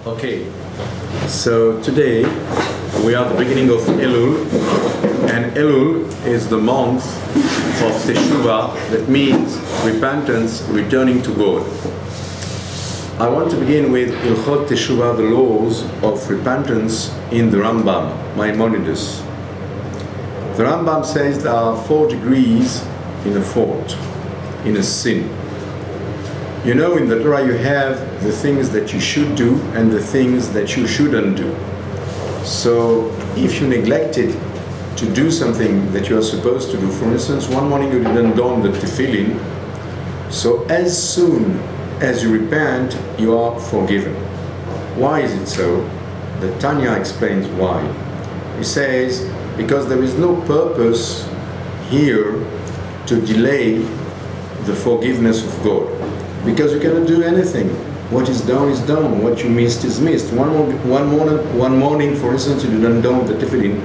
Okay, so today we are at the beginning of Elul, and Elul is the month of Teshuva, that means repentance, returning to God. I want to begin with Ilchot Teshuva, the laws of repentance in the Rambam, Maimonides. The Rambam says there are 4 degrees in a fault, in a sin. You know, in the Torah you have the things that you should do and the things that you shouldn't do. So if you neglected to do something that you are supposed to do, for instance, one morning you didn't don the tefillin, so as soon as you repent, you are forgiven. Why is it so? The Tanya explains why. He says, because there is no purpose here to delay the forgiveness of God. Because you cannot do anything. What is done is done. What you missed is missed. One morning, for instance, you didn't don the tefillin,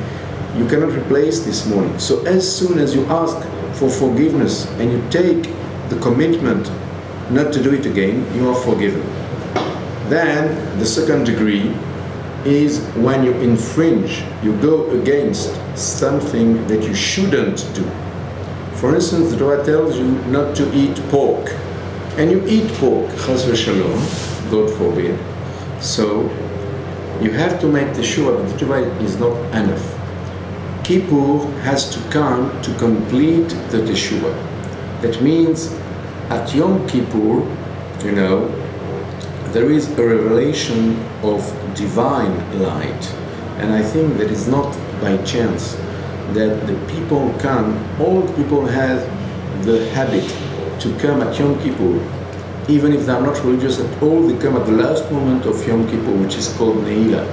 you cannot replace this morning. So as soon as you ask for forgiveness and you take the commitment not to do it again, you are forgiven. Then the second degree is when you infringe, you go against something that you shouldn't do. For instance, the Torah tells you not to eat pork, and you eat pork, chas v'shalom, God forbid. So you have to make teshuva, but the teshuva is not enough. Kippur has to come to complete the teshuva. That means at Yom Kippur, you know, there is a revelation of divine light. And I think that it's not by chance that the people come, all the people have the habit to come at Yom Kippur. Even if they are not religious at all, they come at the last moment of Yom Kippur, which is called Ne'ilah.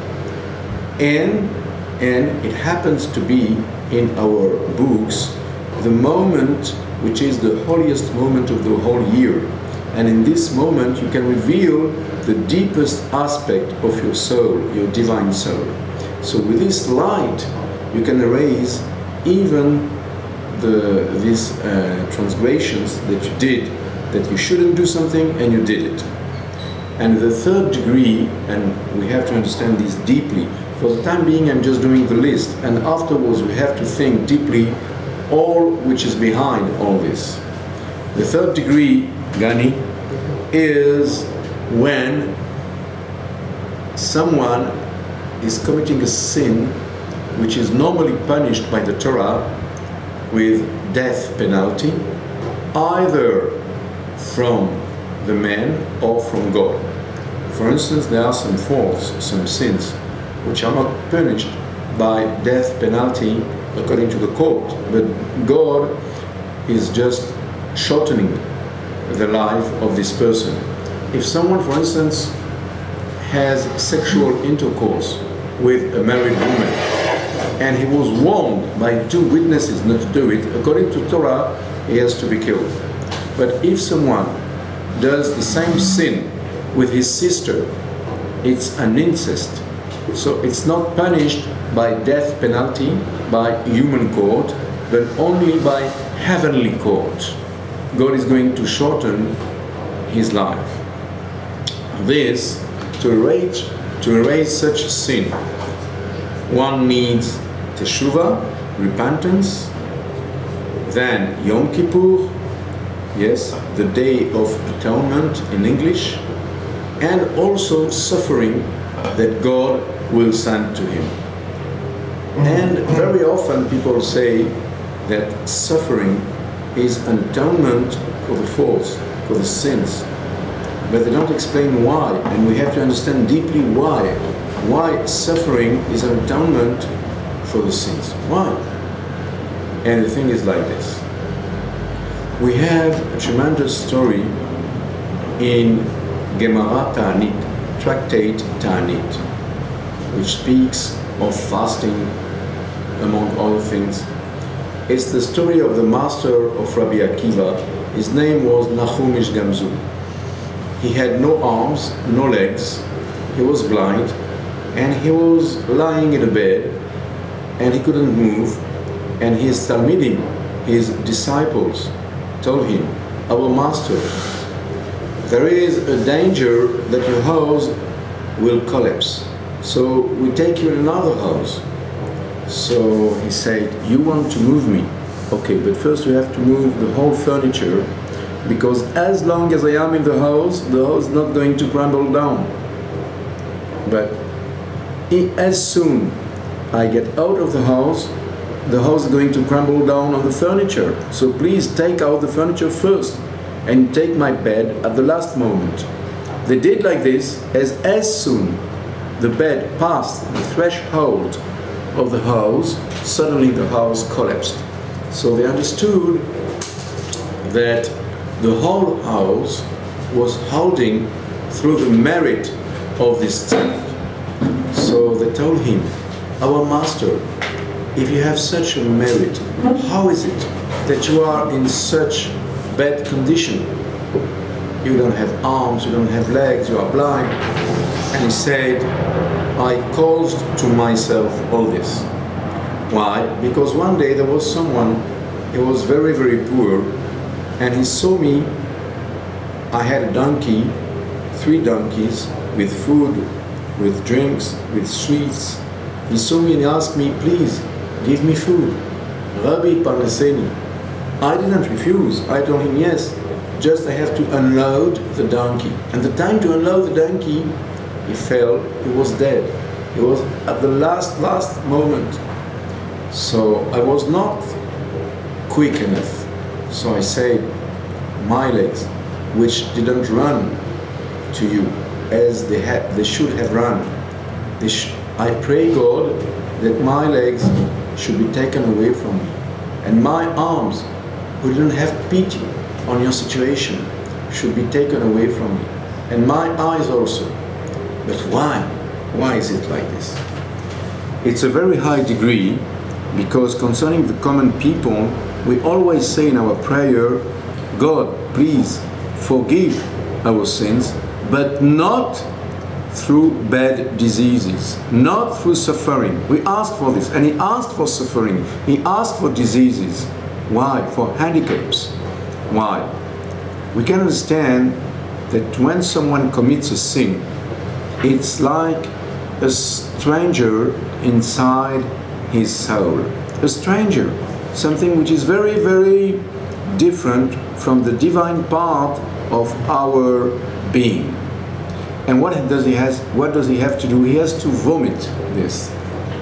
And it happens to be in our books the moment which is the holiest moment of the whole year. And in this moment you can reveal the deepest aspect of your soul, your divine soul. So with this light you can erase even these transgressions that you did, that you shouldn't do something and you did it. And the third degree, and we have to understand this deeply, for the time being I'm just doing the list, and afterwards we have to think deeply all which is behind all this. The third degree, Gani, is when someone is committing a sin which is normally punished by the Torah with death penalty, either from the man or from God. For instance, there are some faults, some sins, which are not punished by death penalty according to the court, but God is just shortening the life of this person. If someone, for instance, has sexual intercourse with a married woman, and he was warned by 2 witnesses not to do it, according to Torah, he has to be killed. But if someone does the same sin with his sister, it's an incest. So it's not punished by death penalty, by human court, but only by heavenly court. God is going to shorten his life. This, to erase such sin, one needs Teshuva, repentance, then Yom Kippur, yes, the Day of Atonement in English, and also suffering that God will send to him. And very often people say that suffering is an atonement for the faults, for the sins, but they don't explain why, and we have to understand deeply why suffering is an atonement for the sins. Why? And the thing is like this. We have a tremendous story in Gemara Ta'anit, Tractate Ta'anit, which speaks of fasting, among other things. It's the story of the master of Rabbi Akiva. His name was Nahum Ish Gamzu. He had no arms, no legs, he was blind, and he was lying in a bed, and he couldn't move, and his Talmidim, his disciples, told him, "Our master, there is a danger that your house will collapse. So we take you in another house. So he said, you want to move me? Okay, but first we have to move the whole furniture, because as long as I am in the house is not going to crumble down. But as soon I get out of the house is going to crumble down on the furniture. So please take out the furniture first and take my bed at the last moment. They did like this. As soon the bed passed the threshold of the house, suddenly the house collapsed. So they understood that the whole house was holding through the merit of this tzaddik. So they told him, our master, if you have such a merit, how is it that you are in such bad condition? You don't have arms, you don't have legs, you are blind. And he said, I caused to myself all this. Why? Because one day there was someone, he was very, very poor, and he saw me. I had a donkey, 3 donkeys, with food, with drinks, with sweets. He saw me and he asked me, please, give me food. Rabbi Parnaseni. I didn't refuse. I told him, yes, just I have to unload the donkey. And the time to unload the donkey, he fell, he was dead. He was at the last moment. So I was not quick enough. So I said, my legs, which didn't run to you as they should have run. I pray God that my legs should be taken away from me, and my arms, who didn't have pity on your situation, should be taken away from me, and my eyes also. But why? Why is it like this? It's a very high degree, because concerning the common people, we always say in our prayer, God, please forgive our sins, but not through bad diseases, not through suffering. We ask for this, and he asked for suffering, he asked for diseases. Why? For handicaps. Why? We can understand that when someone commits a sin, it's like a stranger inside his soul. A stranger, something which is very, very different from the divine part of our being. And what does he have to do? He has to vomit this.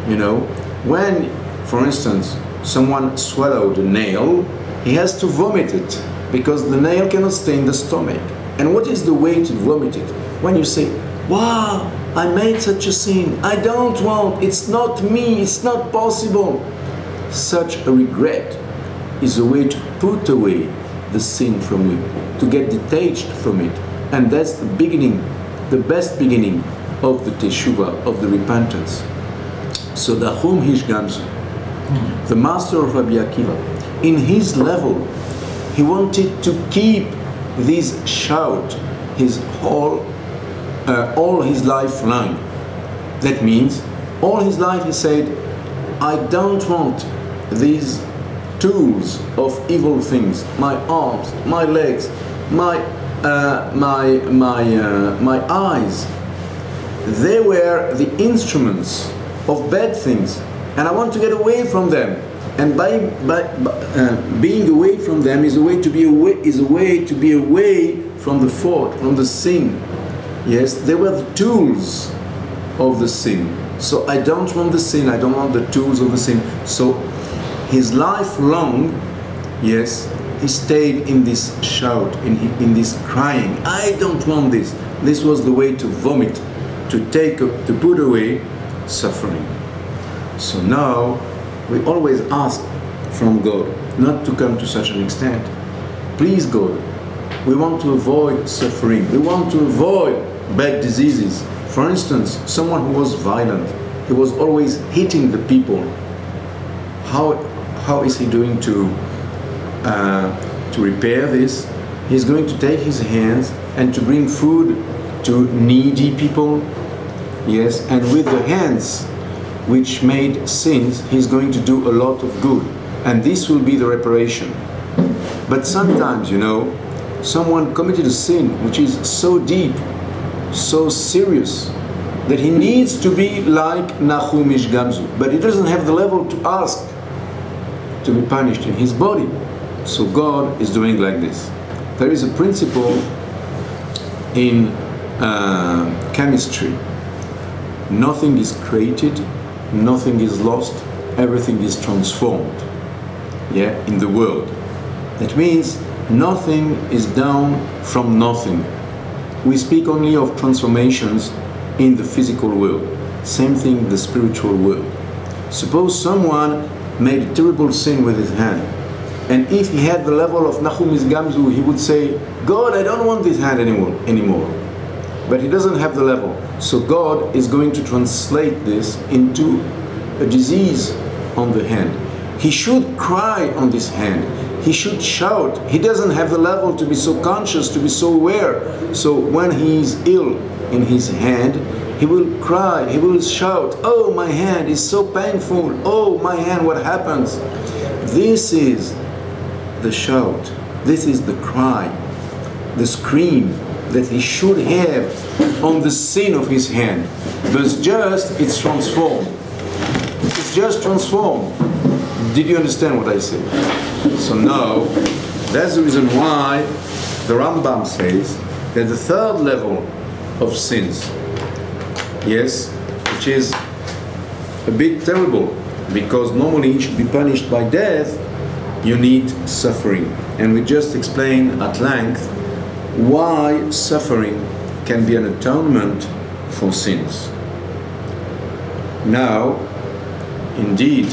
You know, when, for instance, someone swallowed a nail, he has to vomit it, because the nail cannot stay in the stomach. And what is the way to vomit it? When you say, wow, I made such a sin, I don't want, it's not me, it's not possible. Such a regret is a way to put away the sin from you, to get detached from it. And that's the beginning, the best beginning of the Teshuva, of the repentance. So the Chum Hish Gamzu, the master of Rabbi Akiva, in his level, he wanted to keep this shout his all his life long. That means all his life he said, I don't want these tools of evil things, my arms, my legs, my eyes. They were the instruments of bad things, and I want to get away from them. And by being away from them is a way to be away from the fault, from the sin. Yes, they were the tools of the sin. So I don't want the sin, I don't want the tools of the sin. So his life long, yes, he stayed in this shout, in this crying. I don't want this. This was the way to vomit, to put away suffering. So now we always ask from God not to come to such an extent. Please, God, we want to avoid suffering. We want to avoid bad diseases. For instance, someone who was violent, he was always hitting the people. How is he doing to repair this? He's going to take his hands and to bring food to needy people. Yes, and with the hands which made sins, he's going to do a lot of good. And this will be the reparation. But sometimes, you know, someone committed a sin which is so deep, so serious, that he needs to be like Nachum Ish Gamzu, but he doesn't have the level to ask to be punished in his body. So God is doing like this. There is a principle in chemistry. Nothing is created, nothing is lost, everything is transformed, yeah, in the world. That means nothing is done from nothing. We speak only of transformations in the physical world. Same thing in the spiritual world. Suppose someone made a terrible sin with his hand, and if he had the level of Nachum Ish Gamzu, he would say, God, I don't want this hand anymore. But he doesn't have the level. So God is going to translate this into a disease on the hand. He should cry on this hand. He should shout. He doesn't have the level to be so conscious, to be so aware. So when he is ill in his hand, he will cry, he will shout, oh, my hand is so painful. Oh, my hand, what happens? This is the shout. This is the cry, the scream that he should have on the sin of his hand. But it's transformed. It's just transformed. Did you understand what I said? So now, that's the reason why the Rambam says that the third level of sins, yes, which is a bit terrible, because normally it should be punished by death, you need suffering. And we just explained at length why suffering can be an atonement for sins. Now, indeed,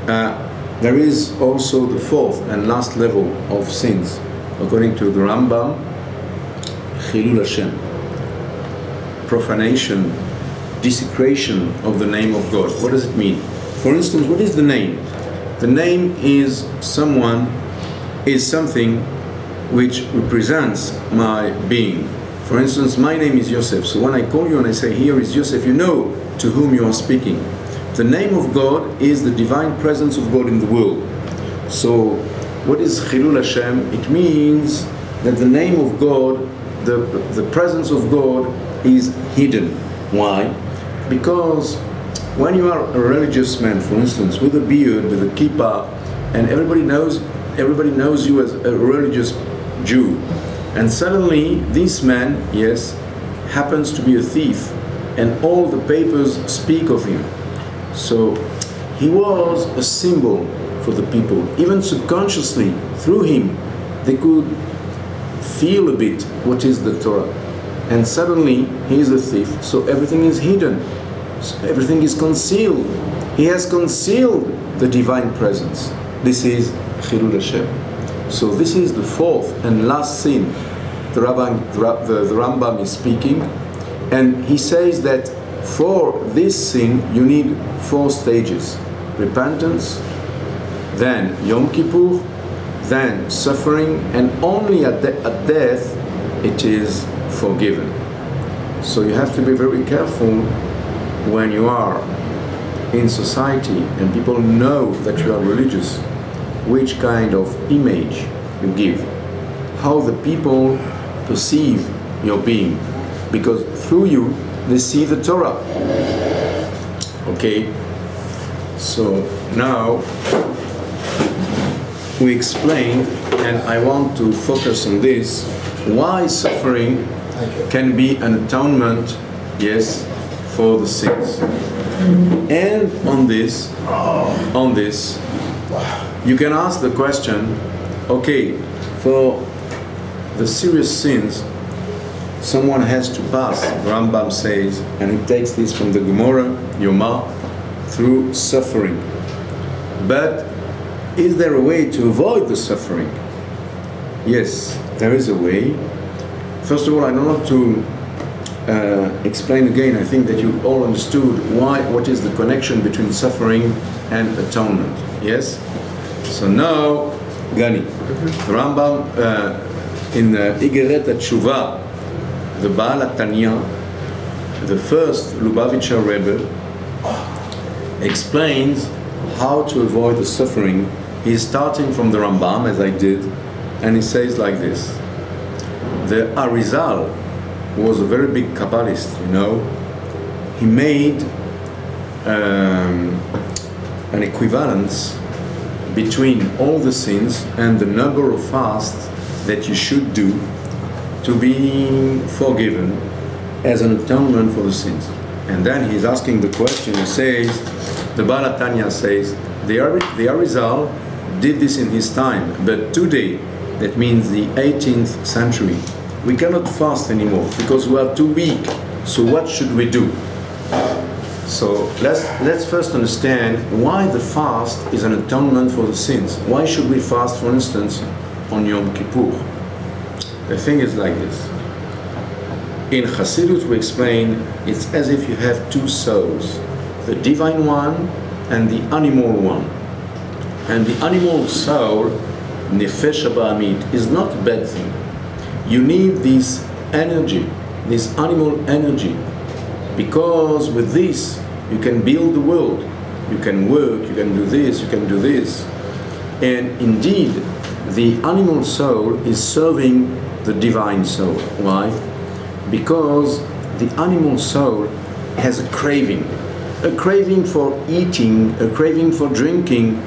there is also the fourth and last level of sins, according to the Rambam, Chilul Hashem, profanation, desecration of the name of God. What does it mean? For instance, what is the name? The name is something which represents my being. For instance, my name is Yosef. So when I call you and I say, here is Yosef, you know to whom you are speaking. The name of God is the divine presence of God in the world. So what is Chilul Hashem? It means that the name of God, the presence of God is hidden. Why? Because when you are a religious man, for instance, with a beard, with a kippah, and everybody knows you as a religious Jew, and suddenly this man, yes, happens to be a thief, and all the papers speak of him. So he was a symbol for the people. Even subconsciously, through him, they could feel a bit what is the Torah. And suddenly he is a thief, so everything is hidden. So everything is concealed. He has concealed the divine presence. This is Chilul Hashem. So this is the fourth and last sin the Rambam is speaking, and he says that for this sin you need 4 stages: repentance, then Yom Kippur, then suffering, and only at death it is forgiven. So you have to be very careful when you are in society and people know that you are religious, which kind of image you give, how the people perceive your being, because through you they see the Torah. Okay, so now we explained, and I want to focus on this, why suffering can be an atonement, yes, for the sins. And on this, you can ask the question, okay, for the serious sins, someone has to pass, Rambam says, and he takes this from the Gemara, Yoma, through suffering. But is there a way to avoid the suffering? Yes, there is a way. First of all, I don't want to explain again. I think that you all understood what is the connection between suffering and atonement. Yes? So now, Gani, Rambam in Igeret Teshuva, the Baal HaTanya, the first Lubavitcher Rebbe, explains how to avoid the suffering. He's starting from the Rambam, as I did, and he says like this. The Arizal was a very big Kabbalist, you know, he made an equivalence between all the sins and the number of fasts that you should do to be forgiven as an atonement for the sins. And then he's asking the question, he says, the Baal HaTanya says, the Arizal did this in his time, but today, that means the 18th century, we cannot fast anymore because we are too weak. So what should we do? So let's first understand why the fast is an atonement for the sins. Why should we fast, for instance, on Yom Kippur? The thing is like this. In Chassidut we explain it's as if you have two souls, the divine one and the animal one. And the animal soul, Nefesh Ba'amit, is not a bad thing. You need this energy, this animal energy, because with this you can build the world, you can work, you can do this, you can do this. And indeed, the animal soul is serving the divine soul. Why? Because the animal soul has a craving for eating, a craving for drinking.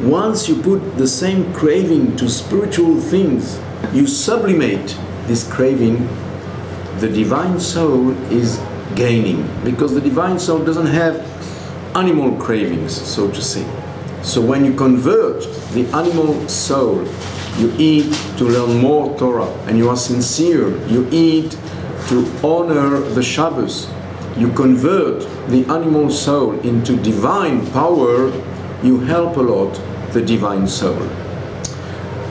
Once you put the same craving to spiritual things, you sublimate this craving, the divine soul is gaining, because the divine soul doesn't have animal cravings, so to say. So when you convert the animal soul, you eat to learn more Torah, and you are sincere, you eat to honor the Shabbos, you convert the animal soul into divine power, you help a lot the divine soul.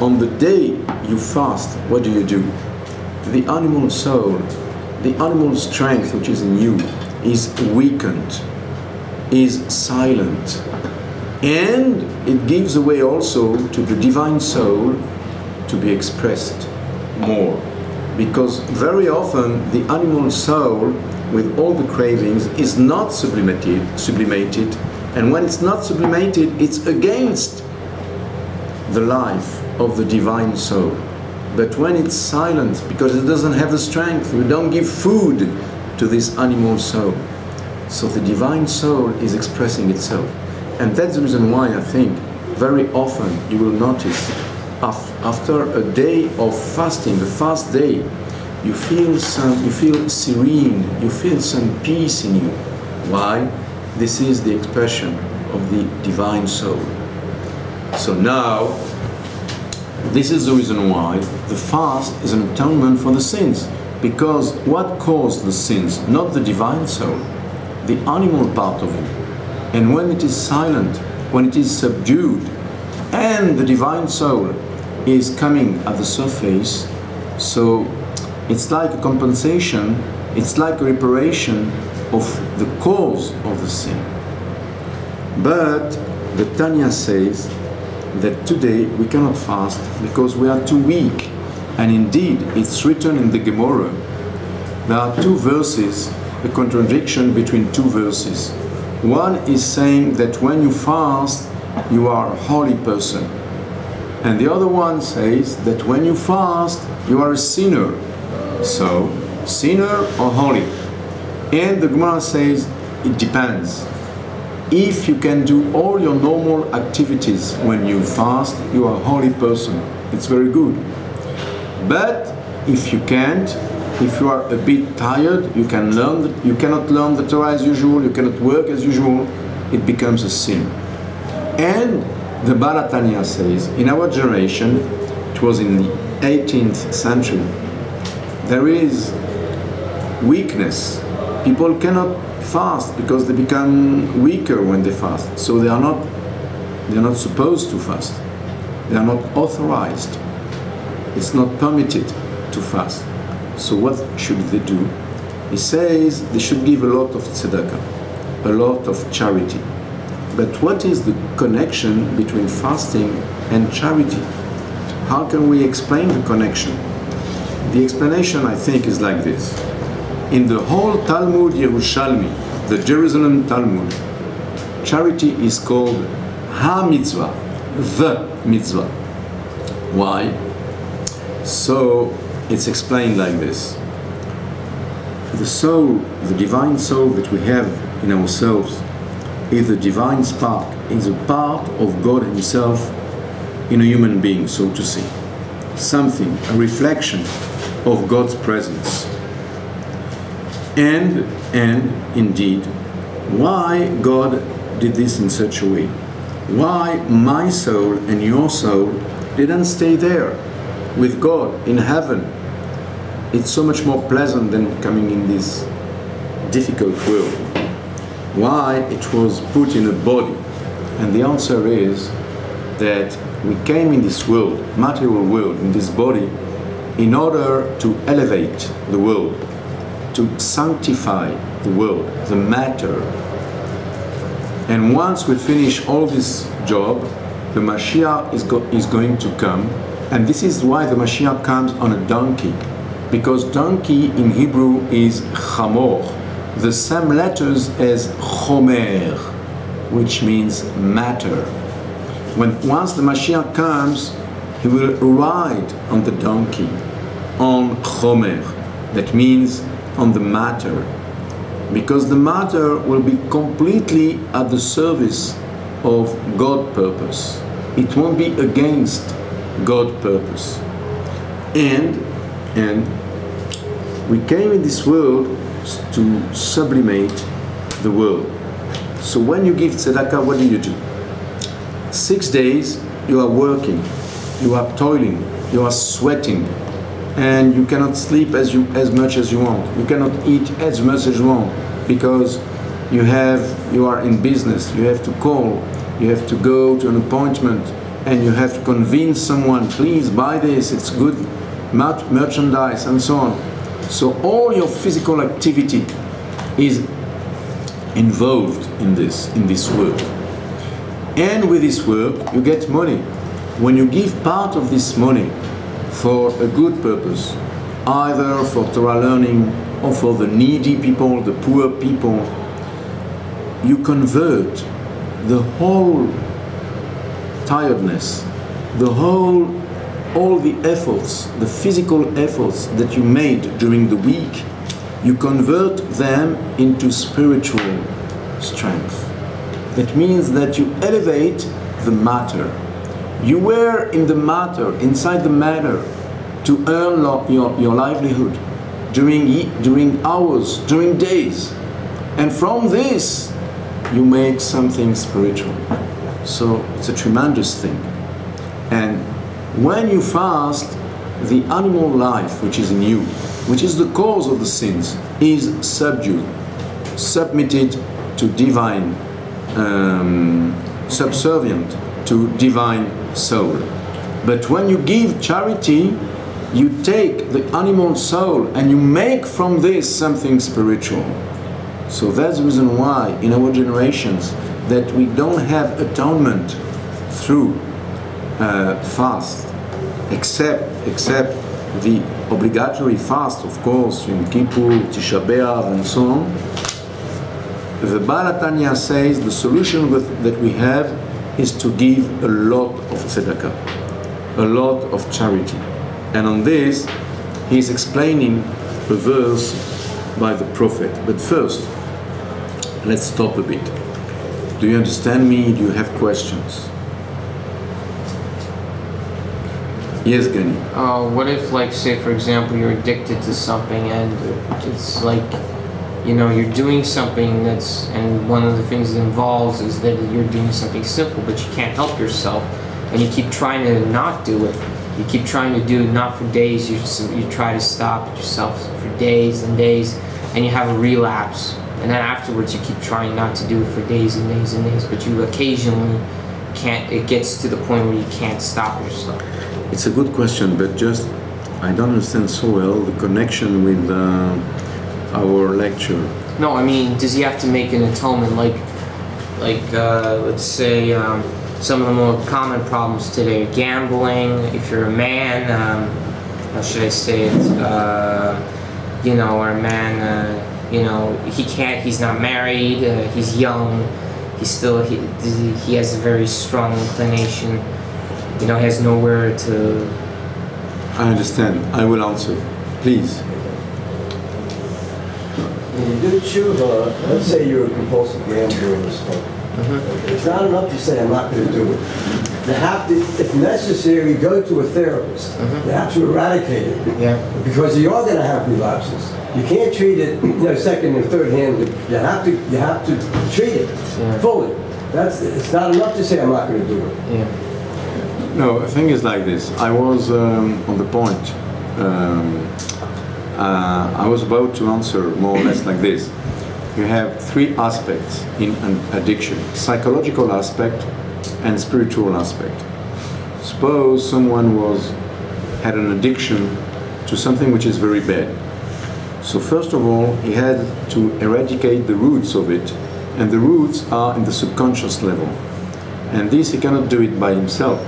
On the day you fast, what do? The animal soul, the animal strength which is in you is weakened, is silent, and it gives way also to the divine soul to be expressed more. Because very often the animal soul with all the cravings is not sublimated, and when it's not sublimated, it's against the life of the divine soul. But when it's silent, because it doesn't have the strength, we don't give food to this animal soul. So the divine soul is expressing itself. And that's the reason why I think very often you will notice after a day of fasting, a fast day, you feel serene, you feel some peace in you. Why? This is the expression of the divine soul. So now, this is the reason why the fast is an atonement for the sins. Because what caused the sins? Not the divine soul, the animal part of you. And when it is silent, when it is subdued, and the divine soul is coming at the surface, so it's like a compensation, it's like a reparation of the cause of the sin. But the Tanya says that today we cannot fast because we are too weak. And indeed, it's written in the Gemara. There are two verses, a contradiction between two verses. One is saying that when you fast, you are a holy person. And the other one says that when you fast, you are a sinner. So, sinner or holy? And the Gemara says, it depends. If you can do all your normal activities when you fast, you are a holy person. It's very good. But if you can't, if you are a bit tired, you cannot learn the Torah as usual, you cannot work as usual, it becomes a sin. And the Baal HaTanya says, in our generation, it was in the 18th century, there is weakness. People cannot fast because they become weaker when they fast. So they are not supposed to fast. They are not authorized. It's not permitted to fast. So what should they do? He says they should give a lot of tzedakah, a lot of charity. But what is the connection between fasting and charity? How can we explain the connection? The explanation, I think, is like this. In the whole Talmud Yerushalmi, the Jerusalem Talmud, charity is called ha-mitzvah, the mitzvah. Why? So it's explained like this. the soul, the divine soul that we have in ourselves, is the divine spark, is a part of God Himself in a human being, so to say. Something, a reflection of God's presence. And indeed, why God did this in such a way? Why my soul and your soul didn't stay there with God in heaven? It's so much more pleasant than coming in this difficult world. Why it was put in a body? And the answer is that we came in this world, material world, in this body, in order to elevate the world, to sanctify the world, the matter. And once we finish all this job, the Mashiach is going to come. And this is why the Mashiach comes on a donkey. Because donkey in Hebrew is chamor, the same letters as chomer, which means matter. Once the Mashiach comes, he will ride on the donkey, on chomer, that means on the matter, because the matter will be completely at the service of God's purpose. It won't be against God's purpose. And we came in this world to sublimate the world. So when you give tzedakah, what do? 6 days you are working, you are toiling, you are sweating, and you cannot sleep as much as you want. You cannot eat as much as you want because you are in business. You have to call, you have to go to an appointment, and you have to convince someone, please buy this, it's good merchandise, and so on. So all your physical activity is involved in this work. And with this work, you get money. When you give part of this money for a good purpose, either for Torah learning or for the needy people, the poor people, you convert the whole tiredness, all the efforts, the physical efforts that you made during the week, you convert them into spiritual strength. That means that you elevate the matter. You were in the matter, inside the matter, to earn your livelihood during hours, during days. And from this, you make something spiritual. So it's a tremendous thing. And when you fast, the animal life which is in you, which is the cause of the sins, is subdued, submitted to divine, subservient to divine soul. But when you give charity, you take the animal soul and you make from this something spiritual. So that's the reason why in our generations that we don't have atonement through fast, except the obligatory fast, of course, Yom Kippur, Tisha B'Av, and so on. The Baal HaTanya says the solution that we have is to give a lot of tzedakah, a lot of charity. And on this, he's explaining a verse by the prophet. But first, let's stop a bit. Do you understand me? Do you have questions? Yes, Gani. What if, like, say, for example, you're addicted to something and it's like, you know, you're doing something that's, and one of the things it involves is that you're doing something simple, but you can't help yourself, and you keep trying to not do it. You keep trying to do it, not for days, you try to stop it yourself for days and days, and you have a relapse. And then afterwards you keep trying not to do it for days and days and days, but you occasionally can't, it gets to the point where you can't stop yourself. It's a good question, but just, I don't understand so well the connection with our lecture. No, I mean, does he have to make an atonement, like let's say, some of the more common problems today, gambling, if you're a man, how should I say it, you know, or a man, you know, he's not married, he's young, he has a very strong inclination, you know, has nowhere to... I understand. I will answer. Please. you do tshuva, let's say you're a compulsive gambler or something. It's not enough to say, I'm not going to do it. You have to, if necessary, go to a therapist. You have to eradicate it. Yeah. Because you are going to have relapses. You can't treat it, second and third hand. You have to treat it fully. It's not enough to say, I'm not going to do it. Yeah. No, the thing is like this. I was on the point. I was about to answer more or less like this. You have three aspects in an addiction: psychological aspect and spiritual aspect. Suppose someone had an addiction to something which is very bad. So first of all, he had to eradicate the roots of it, and the roots are in the subconscious level. And this he cannot do it by himself.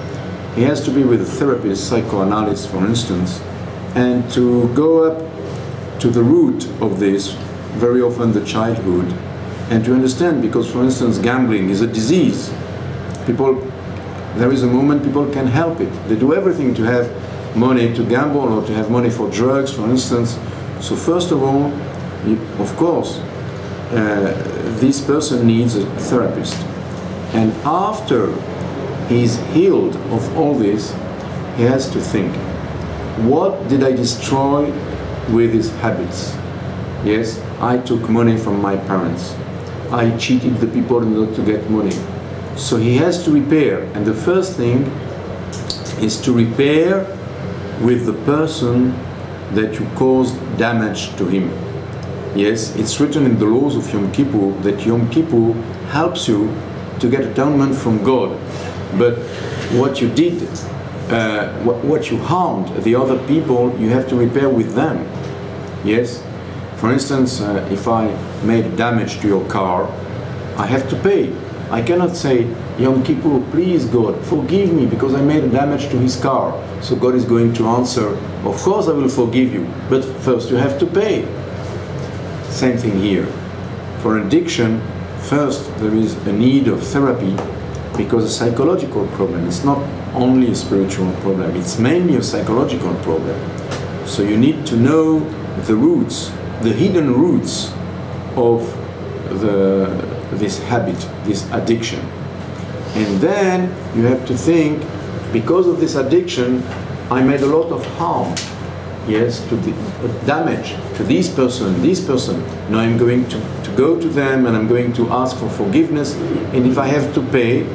He has to be with a therapist, psychoanalyst for instance, and to go up to the root of this, very often the childhood, and to understand, because for instance gambling is a disease. There is a moment people can help it. They do everything to have money to gamble or to have money for drugs, for instance. So first of all, of course, this person needs a therapist. And after he's healed of all this, he has to think, what did I destroy with his habits? Yes, I took money from my parents. I cheated the people in order to get money. So he has to repair, and the first thing is to repair with the person that you caused damage to him. Yes, it's written in the laws of Yom Kippur that Yom Kippur helps you to get atonement from God. But what you did, what you harmed the other people, you have to repair with them. Yes? For instance, if I made damage to your car, I have to pay. I cannot say, Yom Kippur, please God, forgive me because I made damage to his car. So God is going to answer, of course I will forgive you, but first you have to pay. Same thing here. For addiction, first there is a need of therapy, because a psychological problem, it's not only a spiritual problem, it's mainly a psychological problem. So you need to know the roots, the hidden roots of this habit, this addiction. And then you have to think, because of this addiction, I made a lot of harm, yes, to the damage to this person. Now I'm going to go to them and I'm going to ask for forgiveness, and if I have to pay,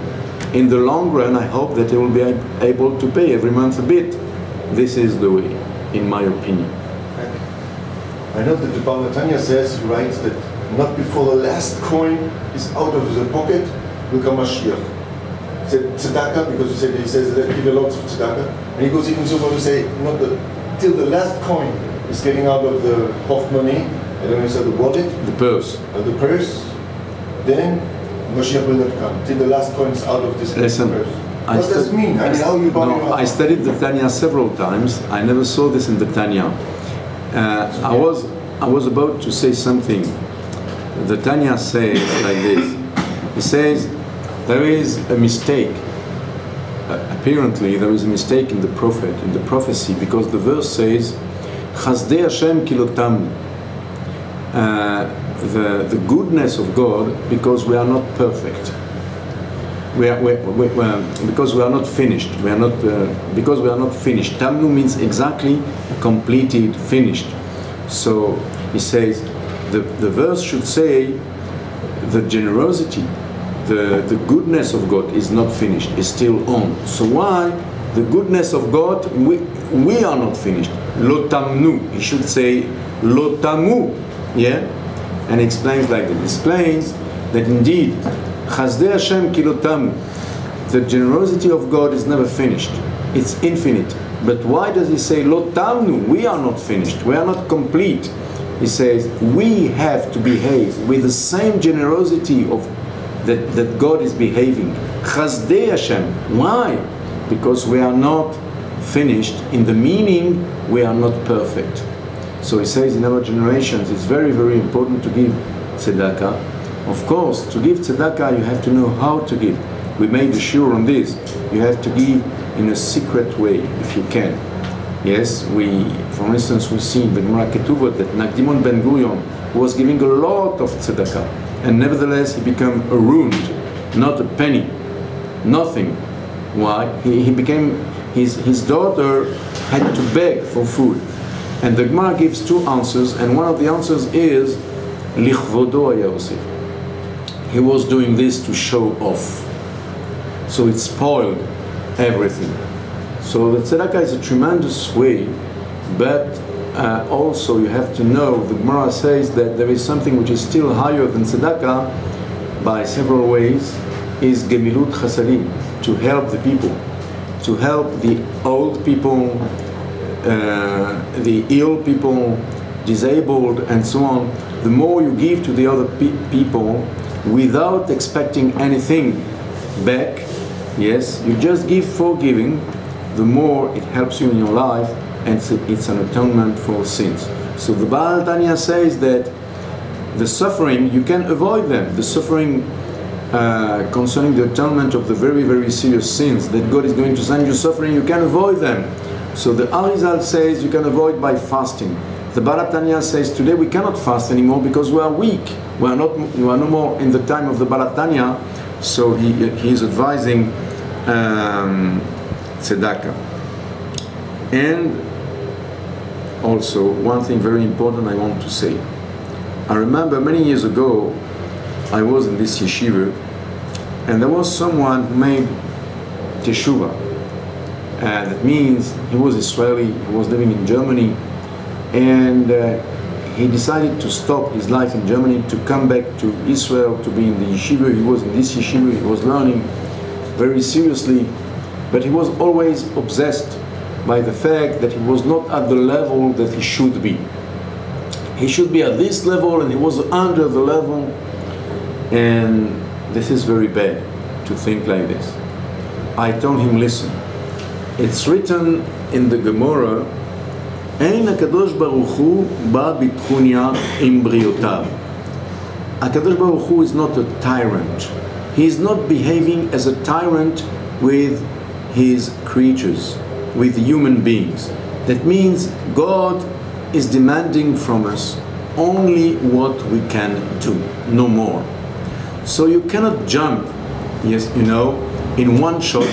in the long run, I hope that they will be able to pay every month a bit. This is the way, in my opinion. I know that the Baal Netanya writes that not before the last coin is out of the pocket will come Mashiach. He said tzedakah, because he says that give a lot of tzedakah, and he goes even so far to say not till the last coin is getting out of the money. I don't know if it's the wallet, the purse, then Mashiach will not come till the last coin is out of this purse. What does it mean? I studied the Tanya several times. I never saw this in the Tanya. I was about to say something. The Tanya says like this. It says there is a mistake. Apparently there is a mistake in the prophet, in the prophecy, because the verse says, "Chazdei Hashem kilotam." The goodness of God, because we are not perfect. Because we are not finished. Because we are not finished. Tamnu means exactly completed, finished. So he says, the verse should say, the generosity, the goodness of God is not finished, is still on. So why? The goodness of God, we are not finished. Lo tamnu. He should say, lo tamu. Yeah? And explains like this. Explains that indeed, Chazdei Hashem kilotamu, the generosity of God is never finished. It's infinite. But why does he say lo tamnu? We are not finished. We are not complete. He says we have to behave with the same generosity of that God is behaving. Chazdei Hashem. Why? Because we are not finished. In the meaning, we are not perfect. So he says in our generations, it's very, very important to give tzedakah. Of course, to give tzedakah, you have to know how to give. We made a shiur on this. You have to give in a secret way, if you can. Yes, for instance, we see in the Gemara Ketuvot that Nakdimon Ben Gurion was giving a lot of tzedakah, and nevertheless he became ruined, not a penny, nothing. Why? He became, his daughter had to beg for food. And the Gemara gives two answers, and one of the answers is Lichvodo Yosef. He was doing this to show off. So it spoiled everything. So the tzedakah is a tremendous way, but also you have to know, the Gemara says that there is something which is still higher than tzedakah by several ways, is gemilut chasadim, to help the people, to help the old people, the ill people, disabled, and so on. The more you give to the other people without expecting anything back, yes, you just give for giving, the more it helps you in your life, and it's an atonement for sins. So the Baal Tanya says that the suffering, you can avoid them. The suffering concerning the atonement of the very, very serious sins that God is going to send you suffering, you can avoid them. So the Arizal says you can avoid by fasting. The Baal Tanya says today we cannot fast anymore because we are weak. We are no more in the time of the Baal Tanya. So he is advising tzedakah. And also one thing very important I want to say. I remember many years ago I was in this yeshiva, and there was someone who made Teshuva. That means he was Israeli, he was living in Germany, and he decided to stop his life in Germany to come back to Israel to be in the yeshiva. He was in this yeshiva, he was learning very seriously, but he was always obsessed by the fact that he was not at the level that he should be. He should be at this level and he was under the level, and this is very bad to think like this. I told him, listen, it's written in the Gemara, Ein HaKadosh Baruch Hu ba bitchunya im briotav. HaKadosh Baruch Hu is not a tyrant. He is not behaving as a tyrant with his creatures, with human beings. That means God is demanding from us only what we can do, no more. So you cannot jump, yes, you know, in one shot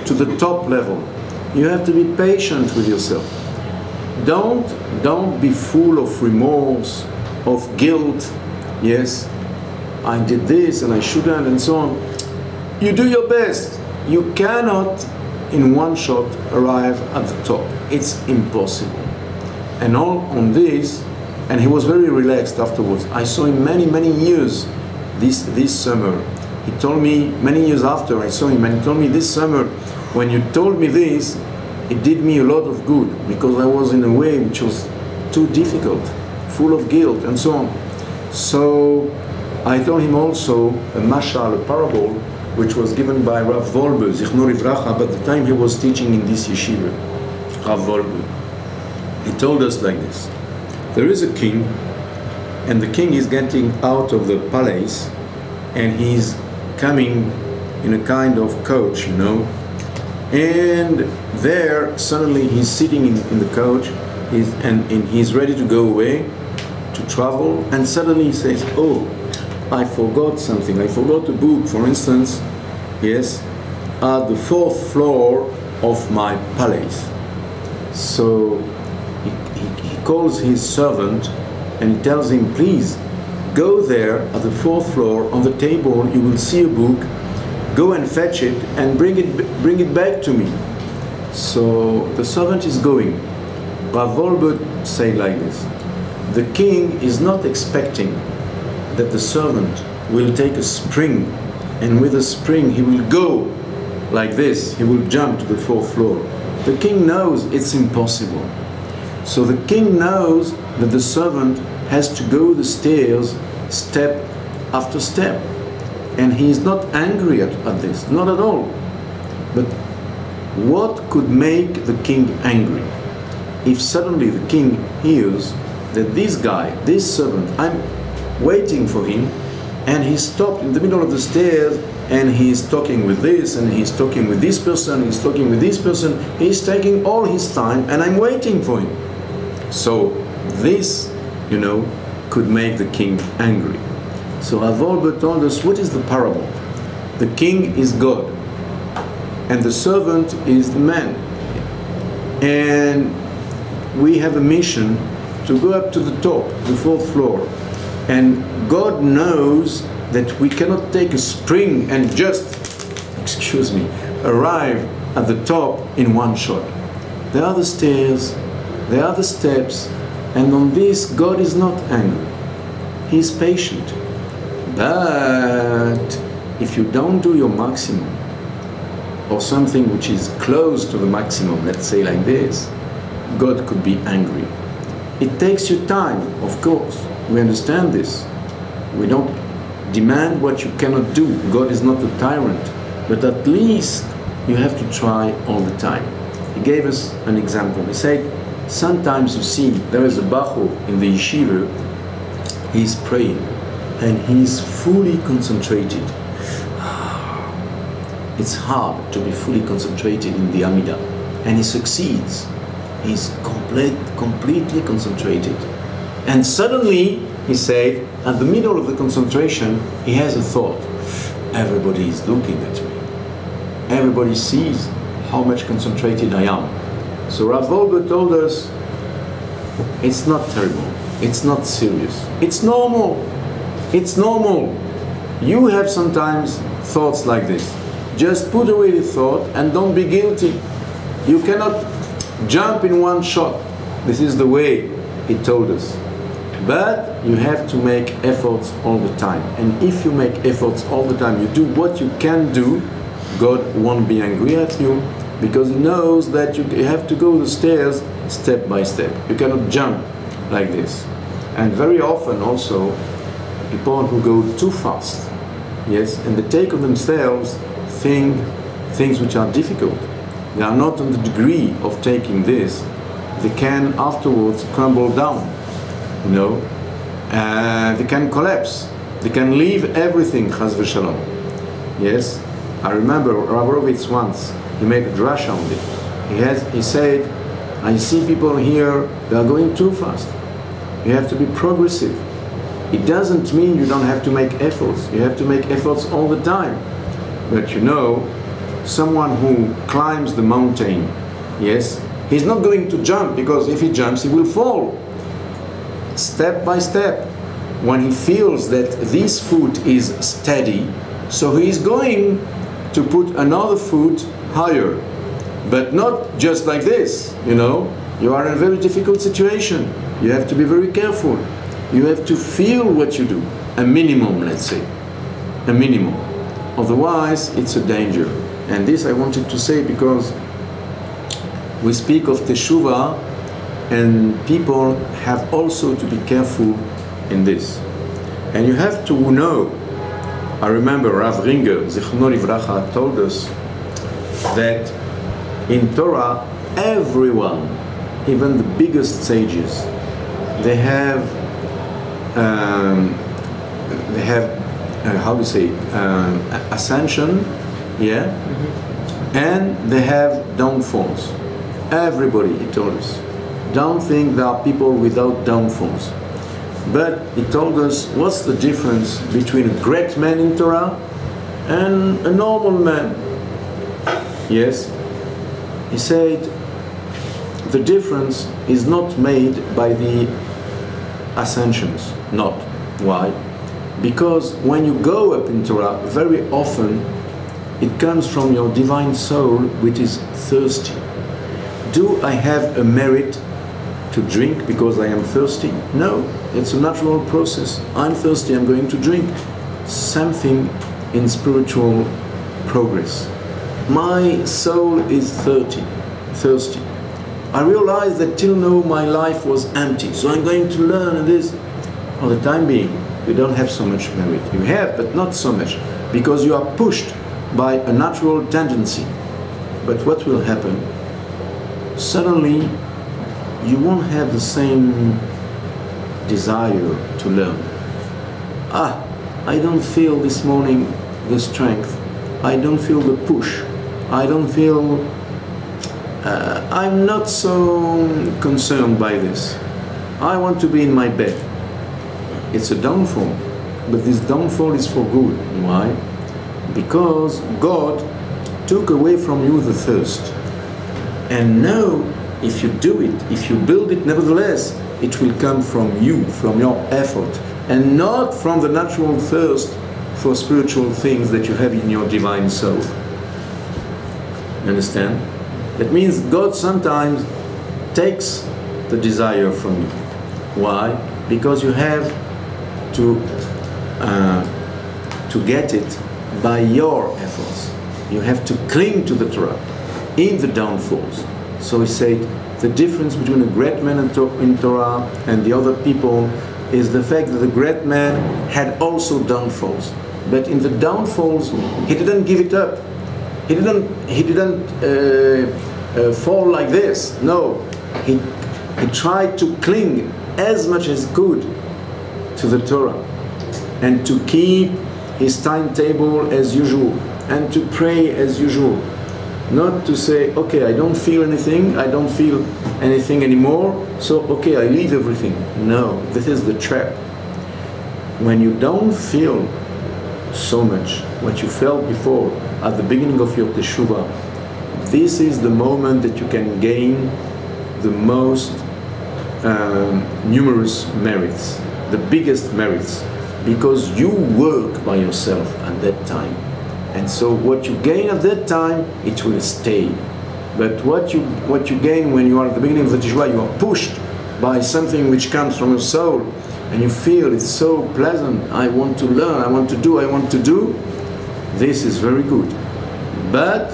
to the top level. You have to be patient with yourself. Don't be full of remorse, of guilt. Yes, I did this and I shouldn't, and so on. You do your best. You cannot in one shot arrive at the top. It's impossible. And all on this, and he was very relaxed afterwards. I saw him many years this summer. He told me many years after I saw him, and he told me this summer, when you told me this, it did me a lot of good, because I was in a way which was too difficult, full of guilt and so on. So I told him also a mashal, a parable, which was given by Rav Wolbe, Zichno Livracha, but the time he was teaching in this yeshiva, Rav Wolbe. He told us like this: there is a king, and the king is getting out of the palace, and he's coming in a kind of coach, you know, and there suddenly he's sitting in the coach, and he's ready to go away, to travel, and suddenly he says, oh, I forgot something. I forgot a book, for instance, yes, at the 4th floor of my palace. So he calls his servant and he tells him, please, go there at the 4th floor, on the table you will see a book, go and fetch it and bring it back to me. So the servant is going. Rav Wolbe said like this: the king is not expecting that the servant will take a spring, and with a spring he will go like this, he will jump to the 4th floor. The king knows it's impossible. So the king knows that the servant has to go the stairs step after step, and he is not angry at this, not at all. But what could make the king angry? If suddenly the king hears that this guy, this servant, I'm waiting for him, and he stopped in the middle of the stairs, and he's talking with this, and he's talking with this person, he's talking with this person, he's taking all his time, and I'm waiting for him. So this, you know, could make the king angry. So Rav Wolbe told us, what is the parable? The king is God, and the servant is the man. And we have a mission to go up to the top, the fourth floor. And God knows that we cannot take a spring and just, excuse me, arrive at the top in one shot. There are the stairs, there are the steps, and on this God is not angry. He is patient. But if you don't do your maximum, or something which is close to the maximum, let's say like this, God could be angry. It takes you time, of course. We understand this. We don't demand what you cannot do. God is not a tyrant. But at least you have to try all the time. He gave us an example. He said, sometimes you see, there is a Bachur in the yeshiva, he's praying, and he's fully concentrated. It's hard to be fully concentrated in the Amidah, and he succeeds. He's completely concentrated. And suddenly, he said, at the middle of the concentration, he has a thought. Everybody is looking at me. Everybody sees how much concentrated I am. So Rav Wolbe told us, it's not terrible. It's not serious. It's normal. It's normal. You have sometimes thoughts like this. Just put away the thought and don't be guilty. You cannot jump in one shot. This is the way he told us. But you have to make efforts all the time. And if you make efforts all the time, you do what you can do, God won't be angry at you, because he knows that you have to go the stairs step by step. You cannot jump like this. And very often also, people who go too fast, yes, and they take on themselves things which are difficult. They are not on the degree of taking this. They can afterwards crumble down, you know. They can collapse. They can leave everything, chas v'shalom. Yes, I remember Rav Rovitz once, he made a drasha on it. He said, I see people here, they are going too fast. You have to be progressive. It doesn't mean you don't have to make efforts. You have to make efforts all the time. But you know, someone who climbs the mountain, yes, he's not going to jump, because if he jumps, he will fall. Step by step. When he feels that this foot is steady, so he is going to put another foot higher. But not just like this, you know. You are in a very difficult situation. You have to be very careful. You have to feel what you do. A minimum, let's say. A minimum. Otherwise, it's a danger. And this I wanted to say because we speak of Teshuva, and people have also to be careful in this. And you have to know, I remember Rav Ringer, Zichrono Livracha, told us that in Torah, everyone, even the biggest sages, they have how do you say, ascension, yeah, and they have downfalls. Everybody, he told us. Don't think there are people without downfalls. But he told us, what's the difference between a great man in Torah and a normal man? Yes, he said, the difference is not made by the ascensions. Not. Why? Because when you go up in Torah, very often it comes from your divine soul, which is thirsty. Do I have a merit to drink because I am thirsty? No, it's a natural process. I'm thirsty, I'm going to drink. Something in spiritual progress. My soul is thirsty. I realized that till now my life was empty, so I'm going to learn this. For the time being, you don't have so much merit. You have, but not so much, because you are pushed by a natural tendency. But what will happen? Suddenly, you won't have the same desire to learn. I don't feel this morning the strength. I don't feel the push. I don't feel... I'm not so concerned by this. I want to be in my bed. It's a downfall. But this downfall is for good. Why? Because God took away from you the thirst. And now, if you do it, if you build it, nevertheless, it will come from you, from your effort, and not from the natural thirst for spiritual things that you have in your divine soul. You understand? That means God sometimes takes the desire from you. Why? Because you have to get it by your efforts. You have to cling to the Torah in the downfalls. So he said, the difference between a great man in Torah and the other people is the fact that the great man had also downfalls. But in the downfalls, he didn't give it up. He didn't fall like this. No, he tried to cling as much as he could to the Torah and to keep his timetable as usual and to pray as usual. Not to say, okay, I don't feel anything anymore, so okay, I leave everything. No, this is the trap. When you don't feel so much what you felt before at the beginning of your Teshuva, this is the moment that you can gain the most numerous merits, the biggest merits, because you work by yourself at that time. And so what you gain at that time, it will stay. But what you gain when you are at the beginning of the Teshuva, you are pushed by something which comes from your soul, and you feel it's so pleasant, I want to learn, I want to do, this is very good. But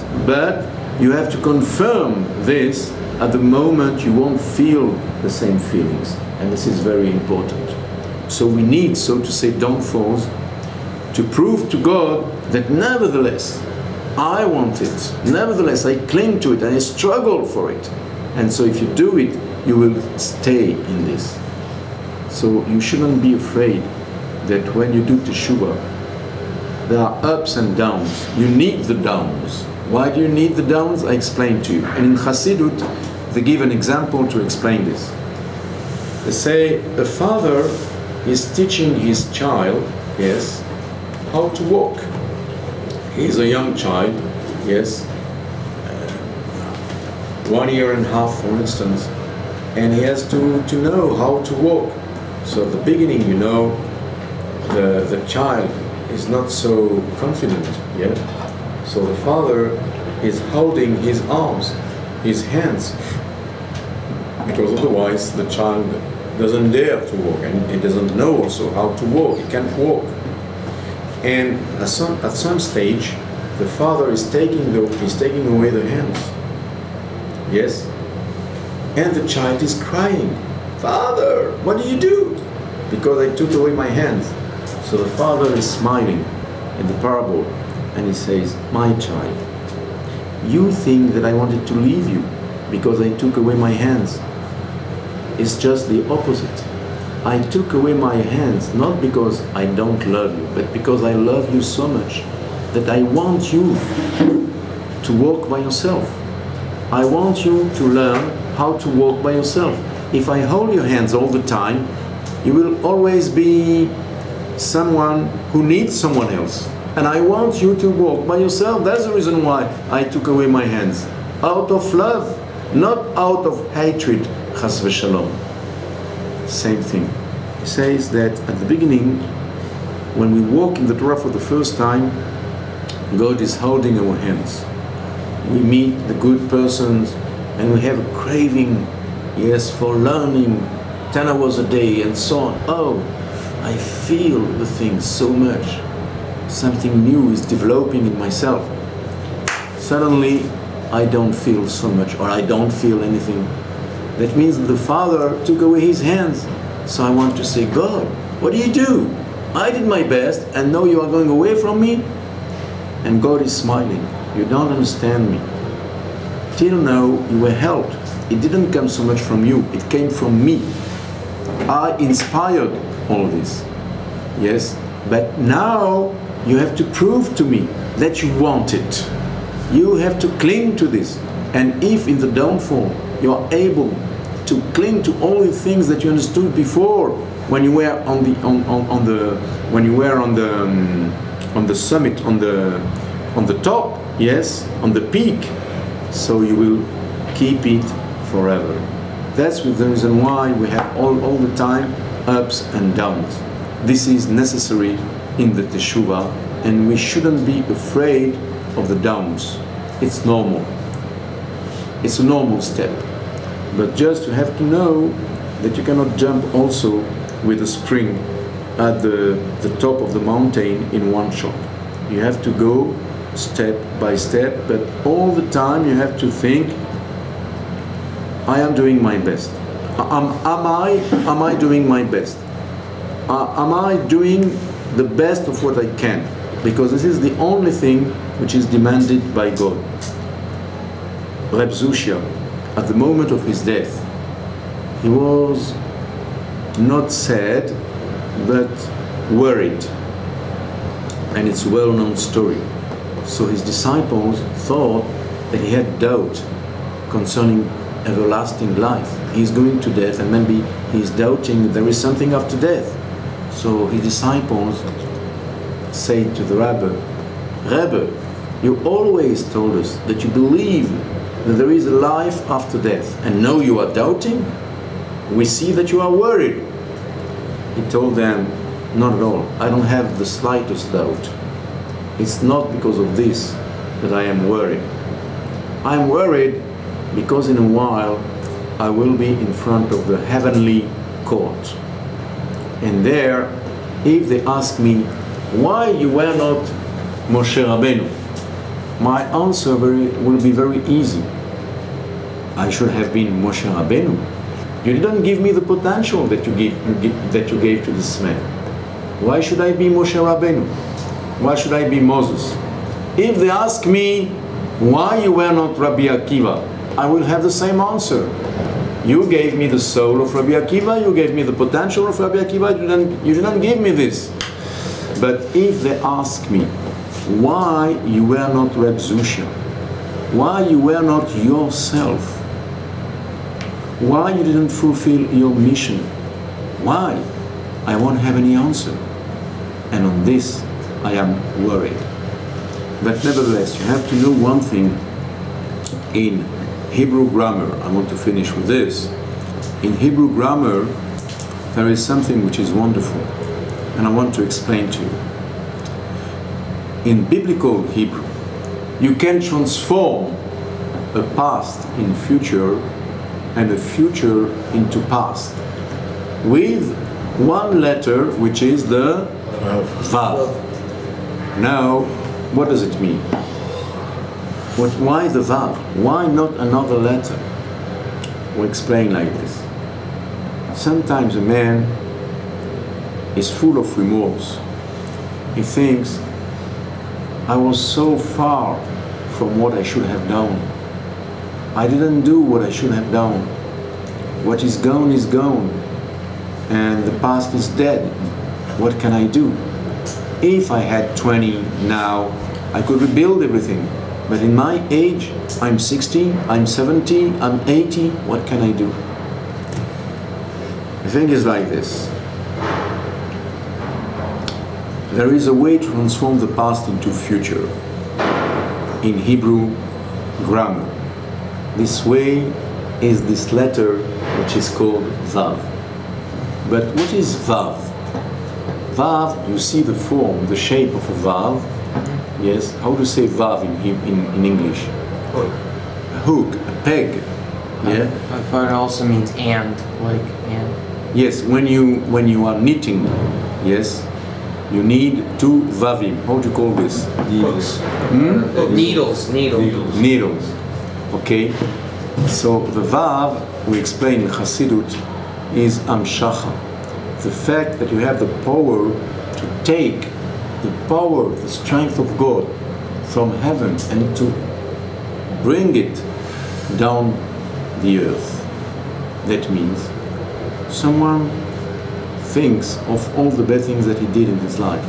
you have to confirm this at the moment you won't feel the same feelings. And this is very important. So we need, so to say, downfalls to prove to God that nevertheless, I want it. Nevertheless, I cling to it and I struggle for it. And so if you do it, you will stay in this. So you shouldn't be afraid that when you do Teshuva, there are ups and downs. You need the downs. Why do you need the downs? I explained to you. And in Chassidut, they give an example to explain this. They say a father is teaching his child, yes, how to walk. He's a young child, yes, 1 year and a half, for instance, and he has to know how to walk. So at the beginning, you know, the child is not so confident, yeah? So the father is holding his arms, his hands, because otherwise the child doesn't dare to walk, and he doesn't know also how to walk, he can't walk. And at some stage, the father is taking away the hands, yes? And the child is crying, "Father, what do you do?" Because I took away my hands. So the father is smiling in the parable, and he says, "My child, you think that I wanted to leave you because I took away my hands. It's just the opposite. I took away my hands not because I don't love you, but because I love you so much that I want you to walk by yourself. I want you to learn how to walk by yourself. If I hold your hands all the time, you will always be someone who needs someone else. And I want you to walk by yourself. That's the reason why I took away my hands. Out of love, not out of hatred, chas v'shalom." Same thing. He says that at the beginning, when we walk in the Torah for the first time, God is holding our hands. We meet the good persons and we have a craving, yes, for learning 10 hours a day and so on. Oh, I feel the thing so much. Something new is developing in myself. Suddenly, I don't feel so much, or I don't feel anything. That means the father took away his hands. So I want to say, "God, what do you do? I did my best and now you are going away from me?" And God is smiling. "You don't understand me. Till now you were helped. It didn't come so much from you, it came from me. I inspired all this. Yes, but now you have to prove to me that you want it. You have to cling to this. And if in the downfall you are able to cling to all the things that you understood before, when you were on the summit, on the top, yes, on the peak, so you will keep it forever. That's the reason why we have all the time ups and downs. This is necessary in the Teshuva, and we shouldn't be afraid of the downs. It's normal. It's a normal step. But just you have to know that you cannot jump also with a spring at the top of the mountain in one shot. You have to go step by step, but all the time you have to think, I am doing my best. Am I doing my best? Am I doing the best of what I can? Because this is the only thing which is demanded by God. Reb Zushia, at the moment of his death, he was not sad, but worried. And it's a well-known story. So his disciples thought that he had doubt concerning everlasting life. He's going to death, and maybe he's doubting there is something after death. So his disciples say to the Rabbi, Rabbi, you always told us that you believe that there is a life after death, and now you are doubting? We see that you are worried. He told them, not at all. I don't have the slightest doubt. It's not because of this that I am worried. I am worried because in a while I will be in front of the heavenly court. And there, if they ask me, why you were not Moshe Rabbeinu? My answer will be very easy. I should have been Moshe Rabbeinu. You didn't give me the potential that you gave to this man. Why should I be Moshe Rabbeinu? Why should I be Moses? If they ask me why you were not Rabbi Akiva, I will have the same answer. You gave me the soul of Rabbi Akiva, you gave me the potential of Rabbi Akiva, you didn't give me this. But if they ask me why you were not Reb Zushia, why you were not yourself, why you didn't fulfill your mission, why? I won't have any answer. And on this, I am worried. But nevertheless, you have to know one thing in Hebrew grammar. I want to finish with this. In Hebrew grammar, there is something which is wonderful, and I want to explain to you. In biblical Hebrew, you can transform a past in future and a future into past with one letter, which is the Vav. Now, what does it mean? Why the Vav? Why not another letter? We'll explain like this. Sometimes a man is full of remorse. He thinks, I was so far from what I should have done. I didn't do what I should have done. What is gone, and the past is dead. What can I do? If I had 20 now, I could rebuild everything. But in my age, I'm 60, I'm 70, I'm 80, what can I do? The thing is like this. There is a way to transform the past into future in Hebrew grammar. This way is this letter which is called Vav. But what is Vav? Vav, you see the form, the shape of a Vav. Yes, how do you say Vav in English? Hook. A hook, a peg. Yeah. I thought it also means and, like and. Yes, when you are knitting, yes, you need two Vavim. How do you call this? Needles. Needles. Needles. Okay. So the Vav, we explain in Chassidut, is Amshacha. The fact that you have the power to take the power, the strength of God from heaven and to bring it down the earth. That means someone thinks of all the bad things that he did in his life.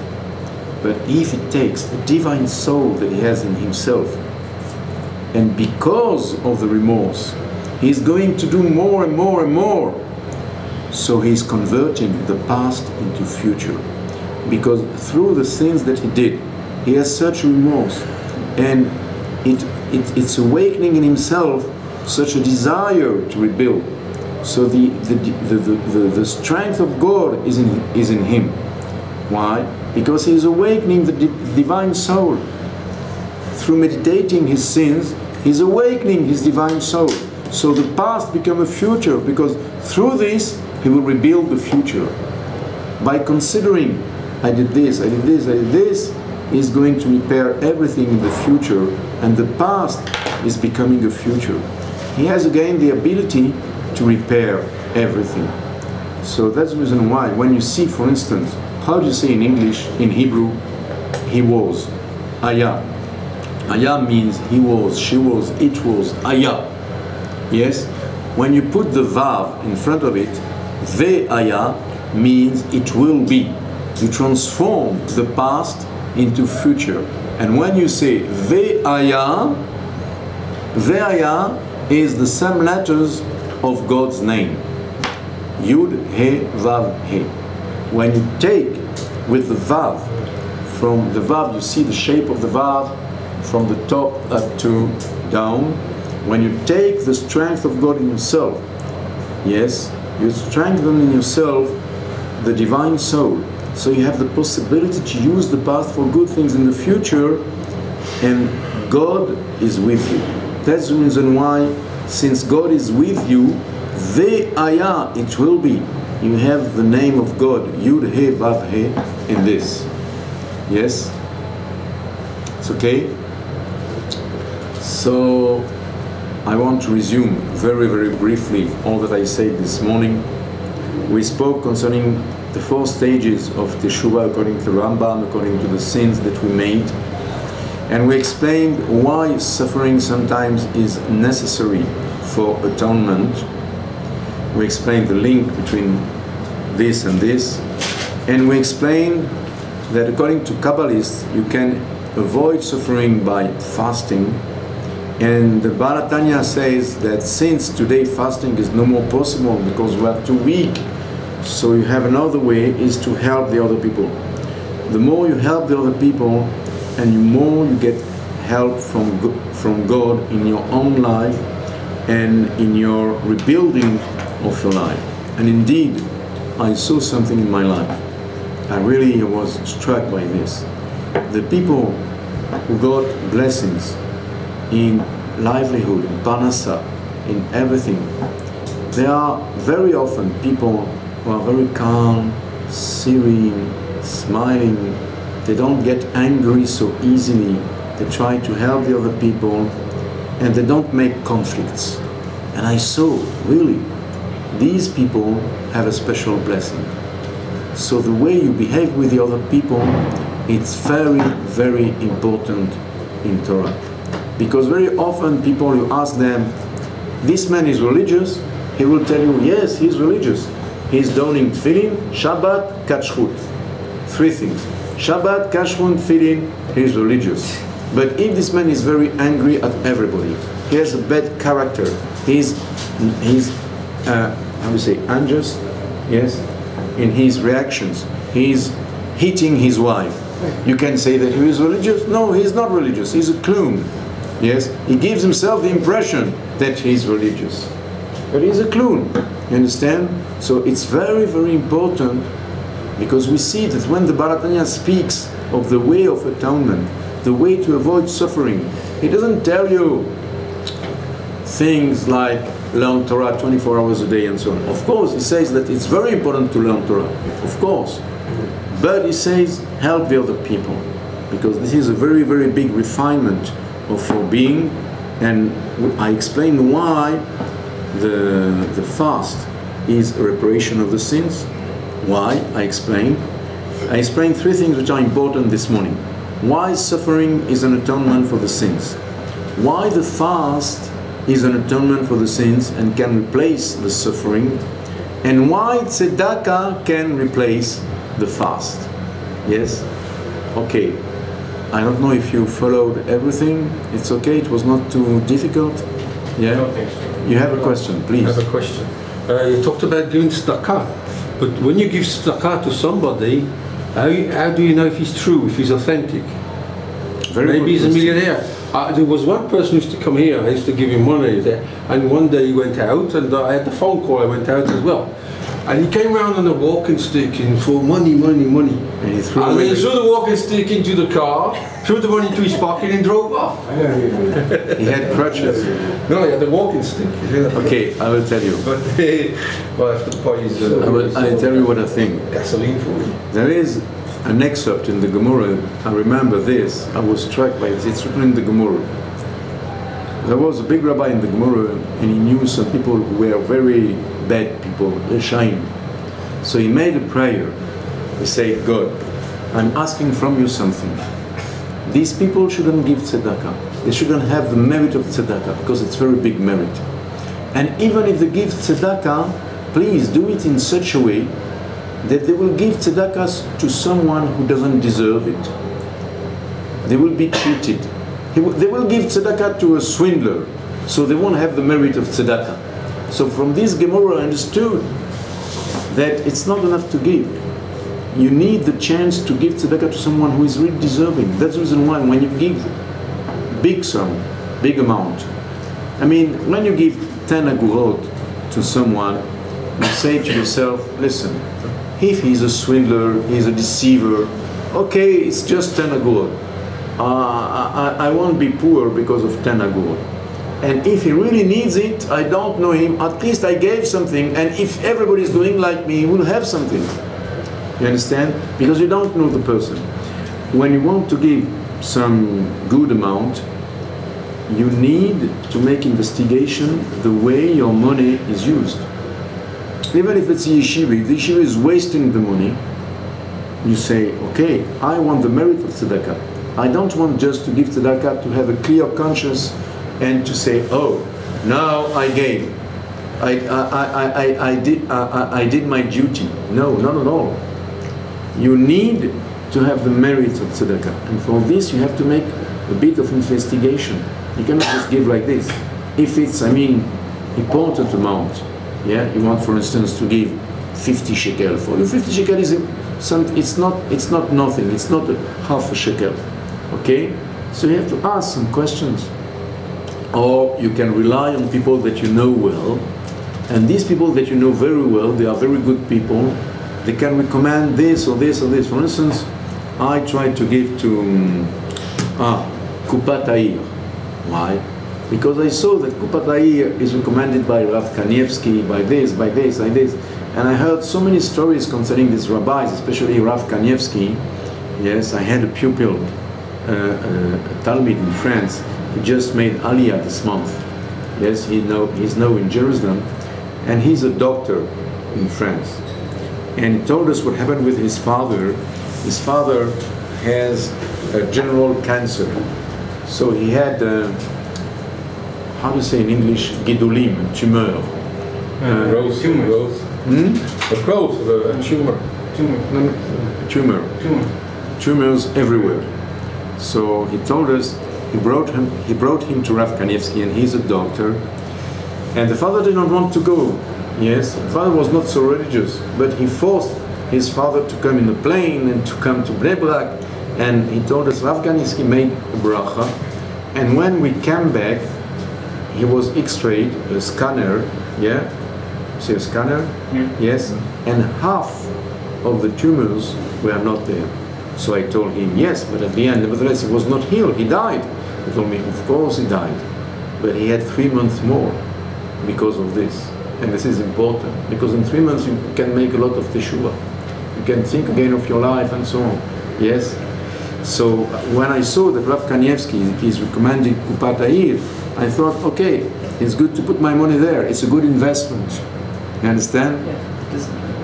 But if he takes the divine soul that he has in himself, and because of the remorse, he's going to do more and more and more, So he's converting the past into future. Because through the sins that he did, he has such remorse. And it's awakening in himself such a desire to rebuild. So the strength of God is in him. Why? Because he is awakening the divine soul. Through meditating his sins, he's awakening his divine soul. So the past becomes a future, because through this, he will rebuild the future. By considering, I did this, I did this, I did this, he's going to repair everything in the future, and the past is becoming a future. He has again the ability to repair everything. So that's the reason why, when you see, for instance, how do you say in English, in Hebrew, he was, Aya. Aya means he was, she was, it was, Aya. Yes? When you put the Vav in front of it, Ve'aya means it will be. You transform the past into future. And when you say Ve'aya, Ve'aya is the same letters of God's name. Yud, He, Vav, He. When you take with the Vav, from the Vav you see the shape of the Vav from the top up to down. When you take the strength of God in yourself, yes, you strengthen in yourself the divine soul. So you have the possibility to use the past for good things in the future, and God is with you. That's the reason why, since God is with you, Ve'aya, it will be. You have the name of God, Yud He Vav He, in this. Yes? It's okay? So I want to resume very, very briefly all that I said this morning. We spoke concerning the 4 stages of Teshuva according to Rambam, according to the sins that we made. And we explained why suffering sometimes is necessary for atonement. We explained the link between this and this. And we explained that according to Kabbalists, you can avoid suffering by fasting. And the Baal HaTanya says that since today fasting is no more possible because we are too weak, so you have another way, is to help the other people. The more you help the other people, and the more you get help from God in your own life and in your rebuilding of your life. And indeed, I saw something in my life. I really was struck by this. The people who got blessings in livelihood, in parnasa, in everything, they are very often people who are very calm, serene, smiling. They don't get angry so easily. They try to help the other people, and they don't make conflicts. And I saw, really, these people have a special blessing. So the way you behave with the other people, it's very, very important in Torah. Because very often people, you ask them, this man is religious, he will tell you, yes, he's religious. He's donning tefillin, Shabbat, kashrut. 3 things. Shabbat, kashrut, tefillin, he's religious. But if this man is very angry at everybody, he has a bad character, he's how do you say, unjust, yes, in his reactions, he's hitting his wife. You can say that he is religious? No, he's not religious, he's a clown. Yes, he gives himself the impression that he's religious, but he's a clown. You understand? So it's very, very important, because we see that when the Baal HaTanya speaks of the way of atonement, the way to avoid suffering, he doesn't tell you things like learn Torah 24 hours a day and so on. Of course, he says that it's very important to learn Torah, of course, but he says help the other people, because this is a very, very big refinement of your being. And I explained why the fast is a reparation of the sins. Why? I explained 3 things which are important this morning. Why suffering is an atonement for the sins. Why the fast is an atonement for the sins and can replace the suffering. And why tzedakah can replace the fast. Yes? Okay. I don't know if you followed everything. It's okay, it was not too difficult. Yeah? I don't think so. You have a question, please. I have a question. You talked about giving tzedakah, but when you give tzedakah to somebody, how do you know if he's true, if he's authentic? Maybe he's a millionaire. There was one person who used to come here, I used to give him money there, and one day he went out, and I had the phone call, I went out as well. And he came round on a walking stick and for money. And he threw the walking stick into the car, threw the money into his pocket and drove off. He had crutches. No, he had a walking stick. Okay, I will tell you. But well, after the party is I'll tell you what I think. gasoline for you. There is an excerpt in the Gemara. I remember this. I was struck by it. It's written in the Gemara. There was a big rabbi in the Gemara, and he knew some people who were very bad people, Reshaim. So he made a prayer. He said, God, I'm asking from you something. These people shouldn't give tzedakah. They shouldn't have the merit of tzedakah, because it's very big merit. And even if they give tzedakah, please do it in such a way that they will give tzedakah to someone who doesn't deserve it. They will be cheated. They will give tzedakah to a swindler, so they won't have the merit of tzedakah. So from this Gemara I understood that it's not enough to give. You need the chance to give tzedakah to someone who is really deserving. That's the reason why when you give big sum, big amount, I mean, when you give 10 agurot to someone, you say to yourself, listen, if he's a swindler, he's a deceiver, okay, it's just 10 agurot. I won't be poor because of 10 agurot. And if he really needs it, I don't know him, at least I gave something, and if everybody's doing like me, he will have something. You understand? Because you don't know the person. When you want to give some good amount, you need to make investigation the way your money is used. Even if it's a yeshiva, if the yeshiva is wasting the money, you say, okay, I want the merit of tzedakah. I don't want just to give tzedakah to have a clear conscience and to say, oh, now I gave. I did my duty. No, not at all. You need to have the merit of tzedakah. And for this you have to make a bit of investigation. You cannot just give like this. If it's, I mean, important amount, yeah, you want, for instance, to give 50 shekel for you. 50 shekel is it's not nothing. It's not half a shekel. Okay, so you have to ask some questions, or you can rely on people that you know well, and these people that you know very well, they are very good people. They can recommend this or this or this. For instance, I tried to give to Kupat Ha'ir. Why? Because I saw that Kupat Ha'ir is recommended by Rav Kanievsky, by this, by this, by this. And I heard so many stories concerning these rabbis, especially Rav Kanievsky. Yes, I had a pupil, a Talmud in France. He just made Aliyah this month. Yes, he's now in Jerusalem. And he's a doctor in France. And he told us what happened with his father. His father has a general cancer. So he had, how do you say in English, gidulim, tumor. Growth. A growth, a tumor. Tumors everywhere. So he told us, he brought him to Rav Kanievsky, and he's a doctor. And the father did not want to go. Yes, the father was not so religious, but he forced his father to come in a plane and to come to Bnei Brak. And he told us Rav Kanievsky made a bracha. And when we came back, he was X-rayed, a scanner, yeah? See a scanner? Yeah. Yes? And half of the tumors were not there. So I told him, yes, but at the end, nevertheless, he was not healed, he died. He told me, of course he died. But he had 3 months more because of this. And this is important, because in 3 months you can make a lot of Teshuva. You can think again of your life and so on. Yes? So when I saw that Rav Kanievsky is recommending Kupat Ha'ir, I thought, okay, it's good to put my money there. It's a good investment. You understand? Yeah.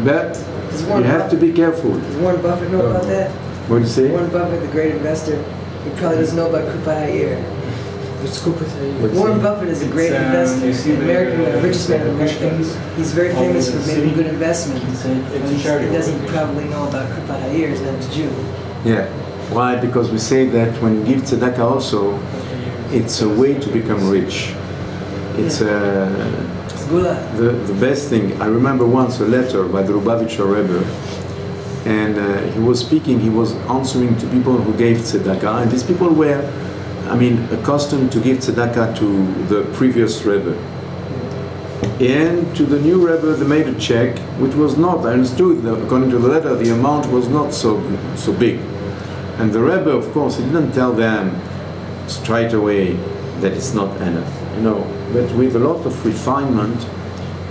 But you have to be careful. Does Warren Buffett know about that? What do you say? Warren Buffett, the great investor, he probably doesn't know about Kupat Ha'ir. Warren Buffett is a great investor, the richest man in America. He's very famous for making good investments. He doesn't probably know about Kupat Ha'ir, he's not a Jew. Yeah. Why? Because we say that when you give tzedakah also, it's a way to become rich. It's the best thing, I remember once a letter by the Lubavitcher Rebbe, and he was speaking, he was answering to people who gave tzedakah, and these people were, I mean, accustomed to give tzedakah to the previous Rebbe. And to the new Rebbe, they made a check, which was not, I understood, according to the letter, the amount was not so big. And the Rebbe, of course, he didn't tell them straight away that it's not enough, you know, but with a lot of refinement,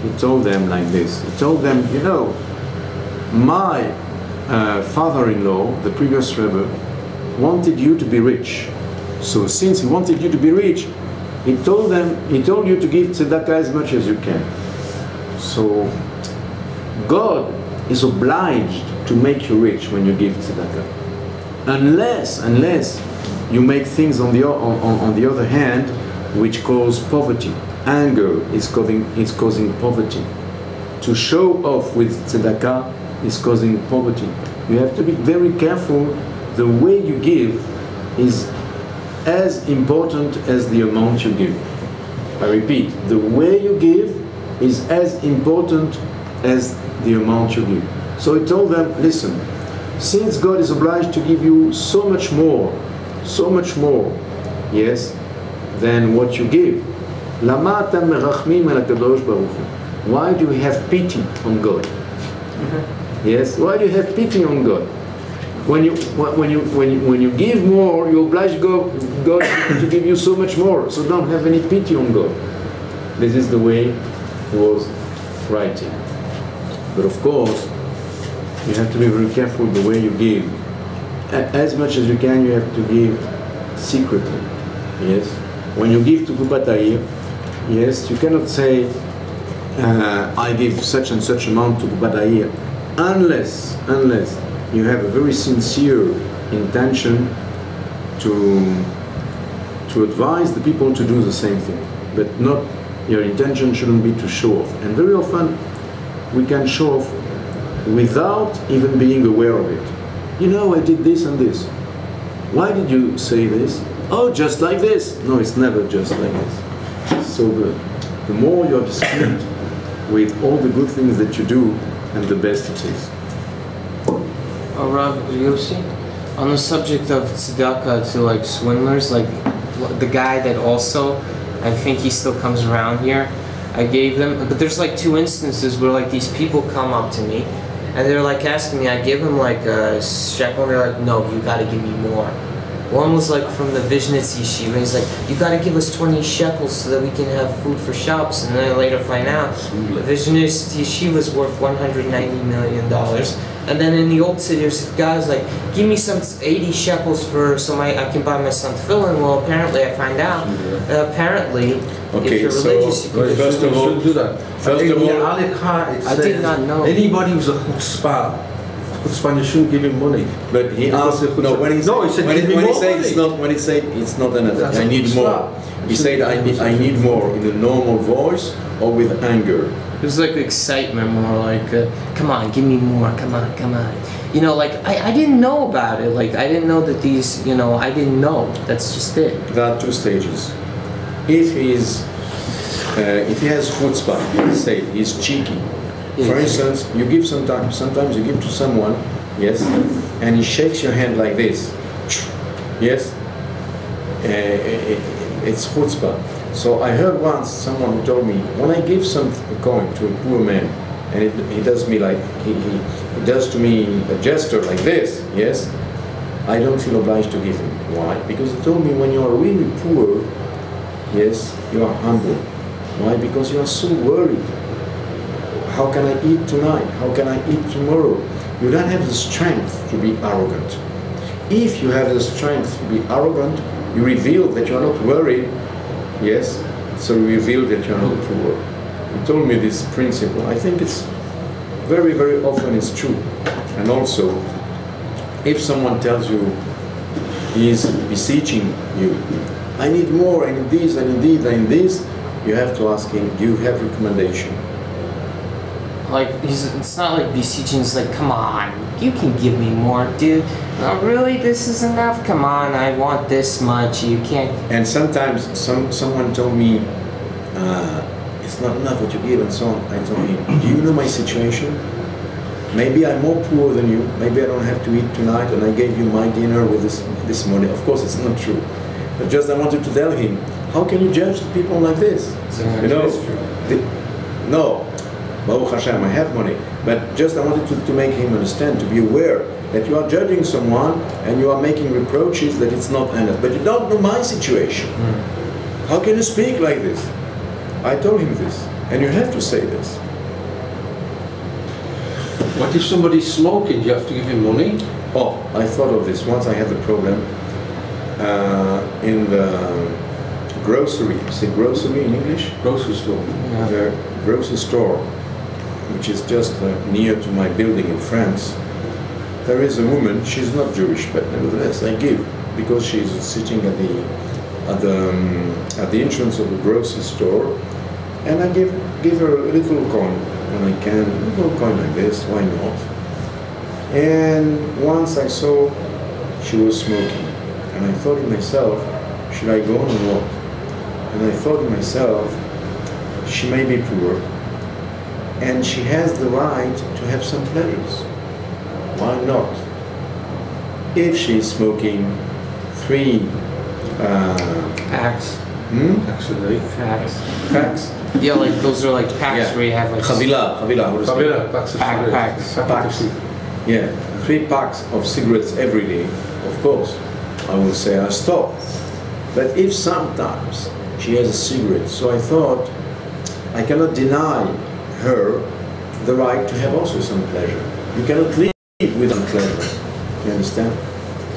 he told them like this. He told them, you know, my father-in-law, the previous Rebbe, wanted you to be rich. So since he wanted you to be rich, he told you to give tzedakah as much as you can. So God is obliged to make you rich when you give tzedakah. Unless you make things on the other hand which cause poverty. Anger is causing poverty. To show off with tzedakah is causing poverty. You have to be very careful. The way you give is as important as the amount you give. I repeat, the way you give is as important as the amount you give. So he told them, listen, since God is obliged to give you so much more, yes, than what you give, why do you have pity on God? Yes, why do you have pity on God? When you give more, you oblige God to give you so much more. So don't have any pity on God. This is the way he was writing. But of course, you have to be very careful the way you give. As much as you can, you have to give secretly. Yes. When you give to Kupat Ha'ir, yes, you cannot say, I give such and such amount to Kupat Ha'ir, unless you have a very sincere intention to advise the people to do the same thing. But not, your intention shouldn't be to show off. And very often we can show off without even being aware of it. You know, I did this and this. Why did you say this? Oh, just like this. No, it's never just like this. So the more you're discreet with all the good things that you do, and the best it is. Rav Yossi, on the subject of tzedakah to like swindlers, like the guy that also, I think he still comes around here, I gave them, but there's like two instances where like these people come up to me and they're like asking me, I give them like a shekel, and they're like, no, you gotta give me more. One was like from the Vishnitz Yeshiva, he's like, you gotta give us 20 shekels so that we can have food for Shabbos, and then I later find out the Vishnitz Yeshiva is worth $190 million. And then in the old city, there's guys like, give me some 80 shekels so I can buy my son tefillin. Well, apparently I find out, apparently, if you're religious, you can first of all, do that. First of all, I did not know. Anybody who's a chutzpah, you shouldn't give him money. But he asked, no, when he said it's not enough, I need more. He said I need more in a normal voice or with anger. It was like excitement, more like, come on, give me more, come on, come on. You know, like, I didn't know about it. Like, I didn't know that these, you know, I didn't know. That's just it. There are two stages. If he has chutzpah, say he's cheeky. Yes. For instance, you give sometimes you give to someone, yes, and he shakes your hand like this, yes, it's chutzpah. So I heard once someone who told me, when I give a coin to a poor man, and he does me like, he does to me a gesture like this, yes, I don't feel obliged to give him. Why? Because he told me when you are really poor, yes, you are humble. Why? Because you are so worried. How can I eat tonight? How can I eat tomorrow? You don't have the strength to be arrogant. If you have the strength to be arrogant, you reveal that you are not worried. Yes, so you reveal that you are not poor. He told me this principle. I think it's very, very often it's true. And also, if someone tells you he is beseeching you, I need more, I need this, I need this, I need this, you have to ask him, do you have recommendation? Like, it's not like beseeching, it's like, come on, you can give me more, dude. Oh, really, this is enough? Come on, I want this much, you can't. And sometimes, someone told me, it's not enough what you give and so on. I told him, do you know my situation? Maybe I'm more poor than you, maybe I don't have to eat tonight and I gave you my dinner with this money. Of course it's not true. But just I wanted to tell him, how can you judge the people like this? You know, no, Baruch Hashem, I have money. But just I wanted to make him understand, to be aware that you are judging someone and you are making reproaches that it's not enough. But you don't know my situation. How can you speak like this? I told him this, and you have to say this. What if somebody's smoking? Do you have to give him money? Oh, I thought of this. Once I had the problem in the grocery. You say grocery in English? Grocery store. Yeah. The grocery store, which is just near to my building in France. There is a woman. She's not Jewish, but nevertheless I give because she's sitting at the entrance of the grocery store, and I give her a little coin when I can, a little coin like this. Why not? And once I saw she was smoking, and I thought to myself, should I go on or not? And I thought to myself, she may be poor, and she has the right to have some pleasures. Why not? If she's smoking 3 packs. Actually. Packs. Yeah, like those are like packs where you have like Chavila, what is it? Packs. Yeah, 3 packs of cigarettes every day. Of course, I will say I stop. But if sometimes she has a cigarette, so I thought I cannot deny her the right to have also some pleasure. You cannot live without pleasure. You understand?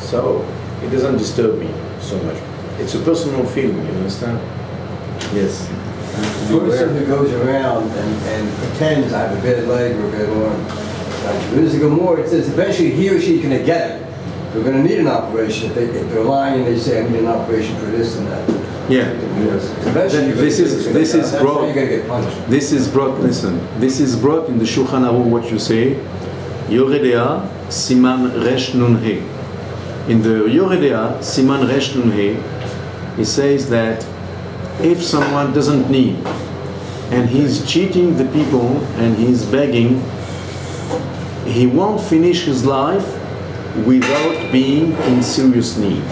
So it doesn't disturb me so much. It's a personal feeling, you understand? Yes. The person who goes around and pretends I have a bad leg or a bad arm. There's a Gemara, it says eventually he or she is going to get it. They're going to need an operation. If they're lying, they say I need an operation for this and that. Yeah. Eventually, this is brought. You're going to get punished. This is brought. Listen. This is brought in the Shulchan Aruch. What you say, Yoredea Siman Resh Nun He. In the Yoredea Siman Resh Nun He, he says that if someone doesn't need and he's cheating the people and he's begging, he won't finish his life without being in serious need.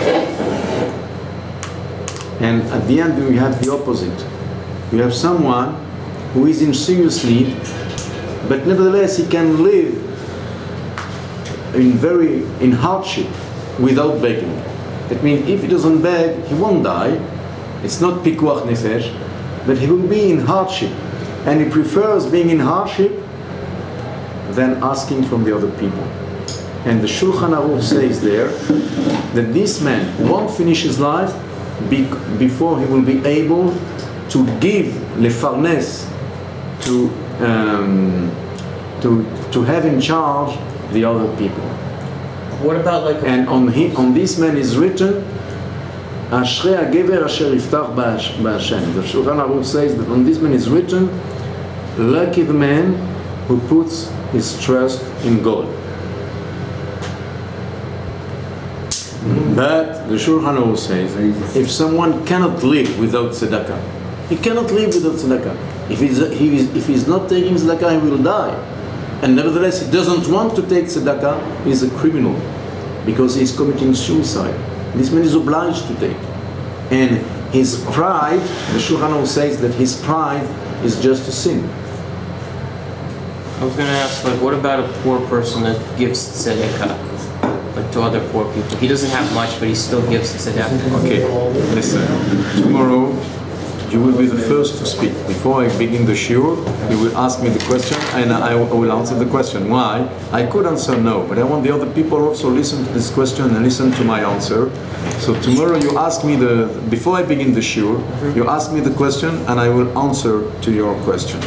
And at the end we have the opposite. You have someone who is in serious need, but nevertheless he can live in hardship without begging. That means if he doesn't beg, he won't die. It's not pikuach nefesh, but he will be in hardship, and he prefers being in hardship than asking from the other people. And the Shulchan Aruch says there that this man won't finish his life before he will be able to give lefarnes, to have in charge the other people. What about like? And on this man is written, Ashrei HaGever Asher Yiftach B'Hashem. The Shulchan Aruch says that on this man is written, lucky the man who puts his trust in God. But the Shulchan Aruch says, if someone cannot live without tzedakah, he cannot live without tzedakah. If he's not taking tzedakah, he will die. And nevertheless, he doesn't want to take tzedakah, he's a criminal, because he's committing suicide. This man is obliged to take. And his pride, the Shulchan Aruch says that his pride is just a sin. I was going to ask, like, what about a poor person that gives tzedakah, like to other poor people? He doesn't have much, but he still gives tzedakah. Okay, listen. Tomorrow, you will be the first to speak. Before I begin the shiur, you will ask me the question, and I will answer the question. Why? I could answer no, but I want the other people also listen to this question and listen to my answer. So tomorrow you ask me before I begin the shiur, you ask me the question, and I will answer to your question.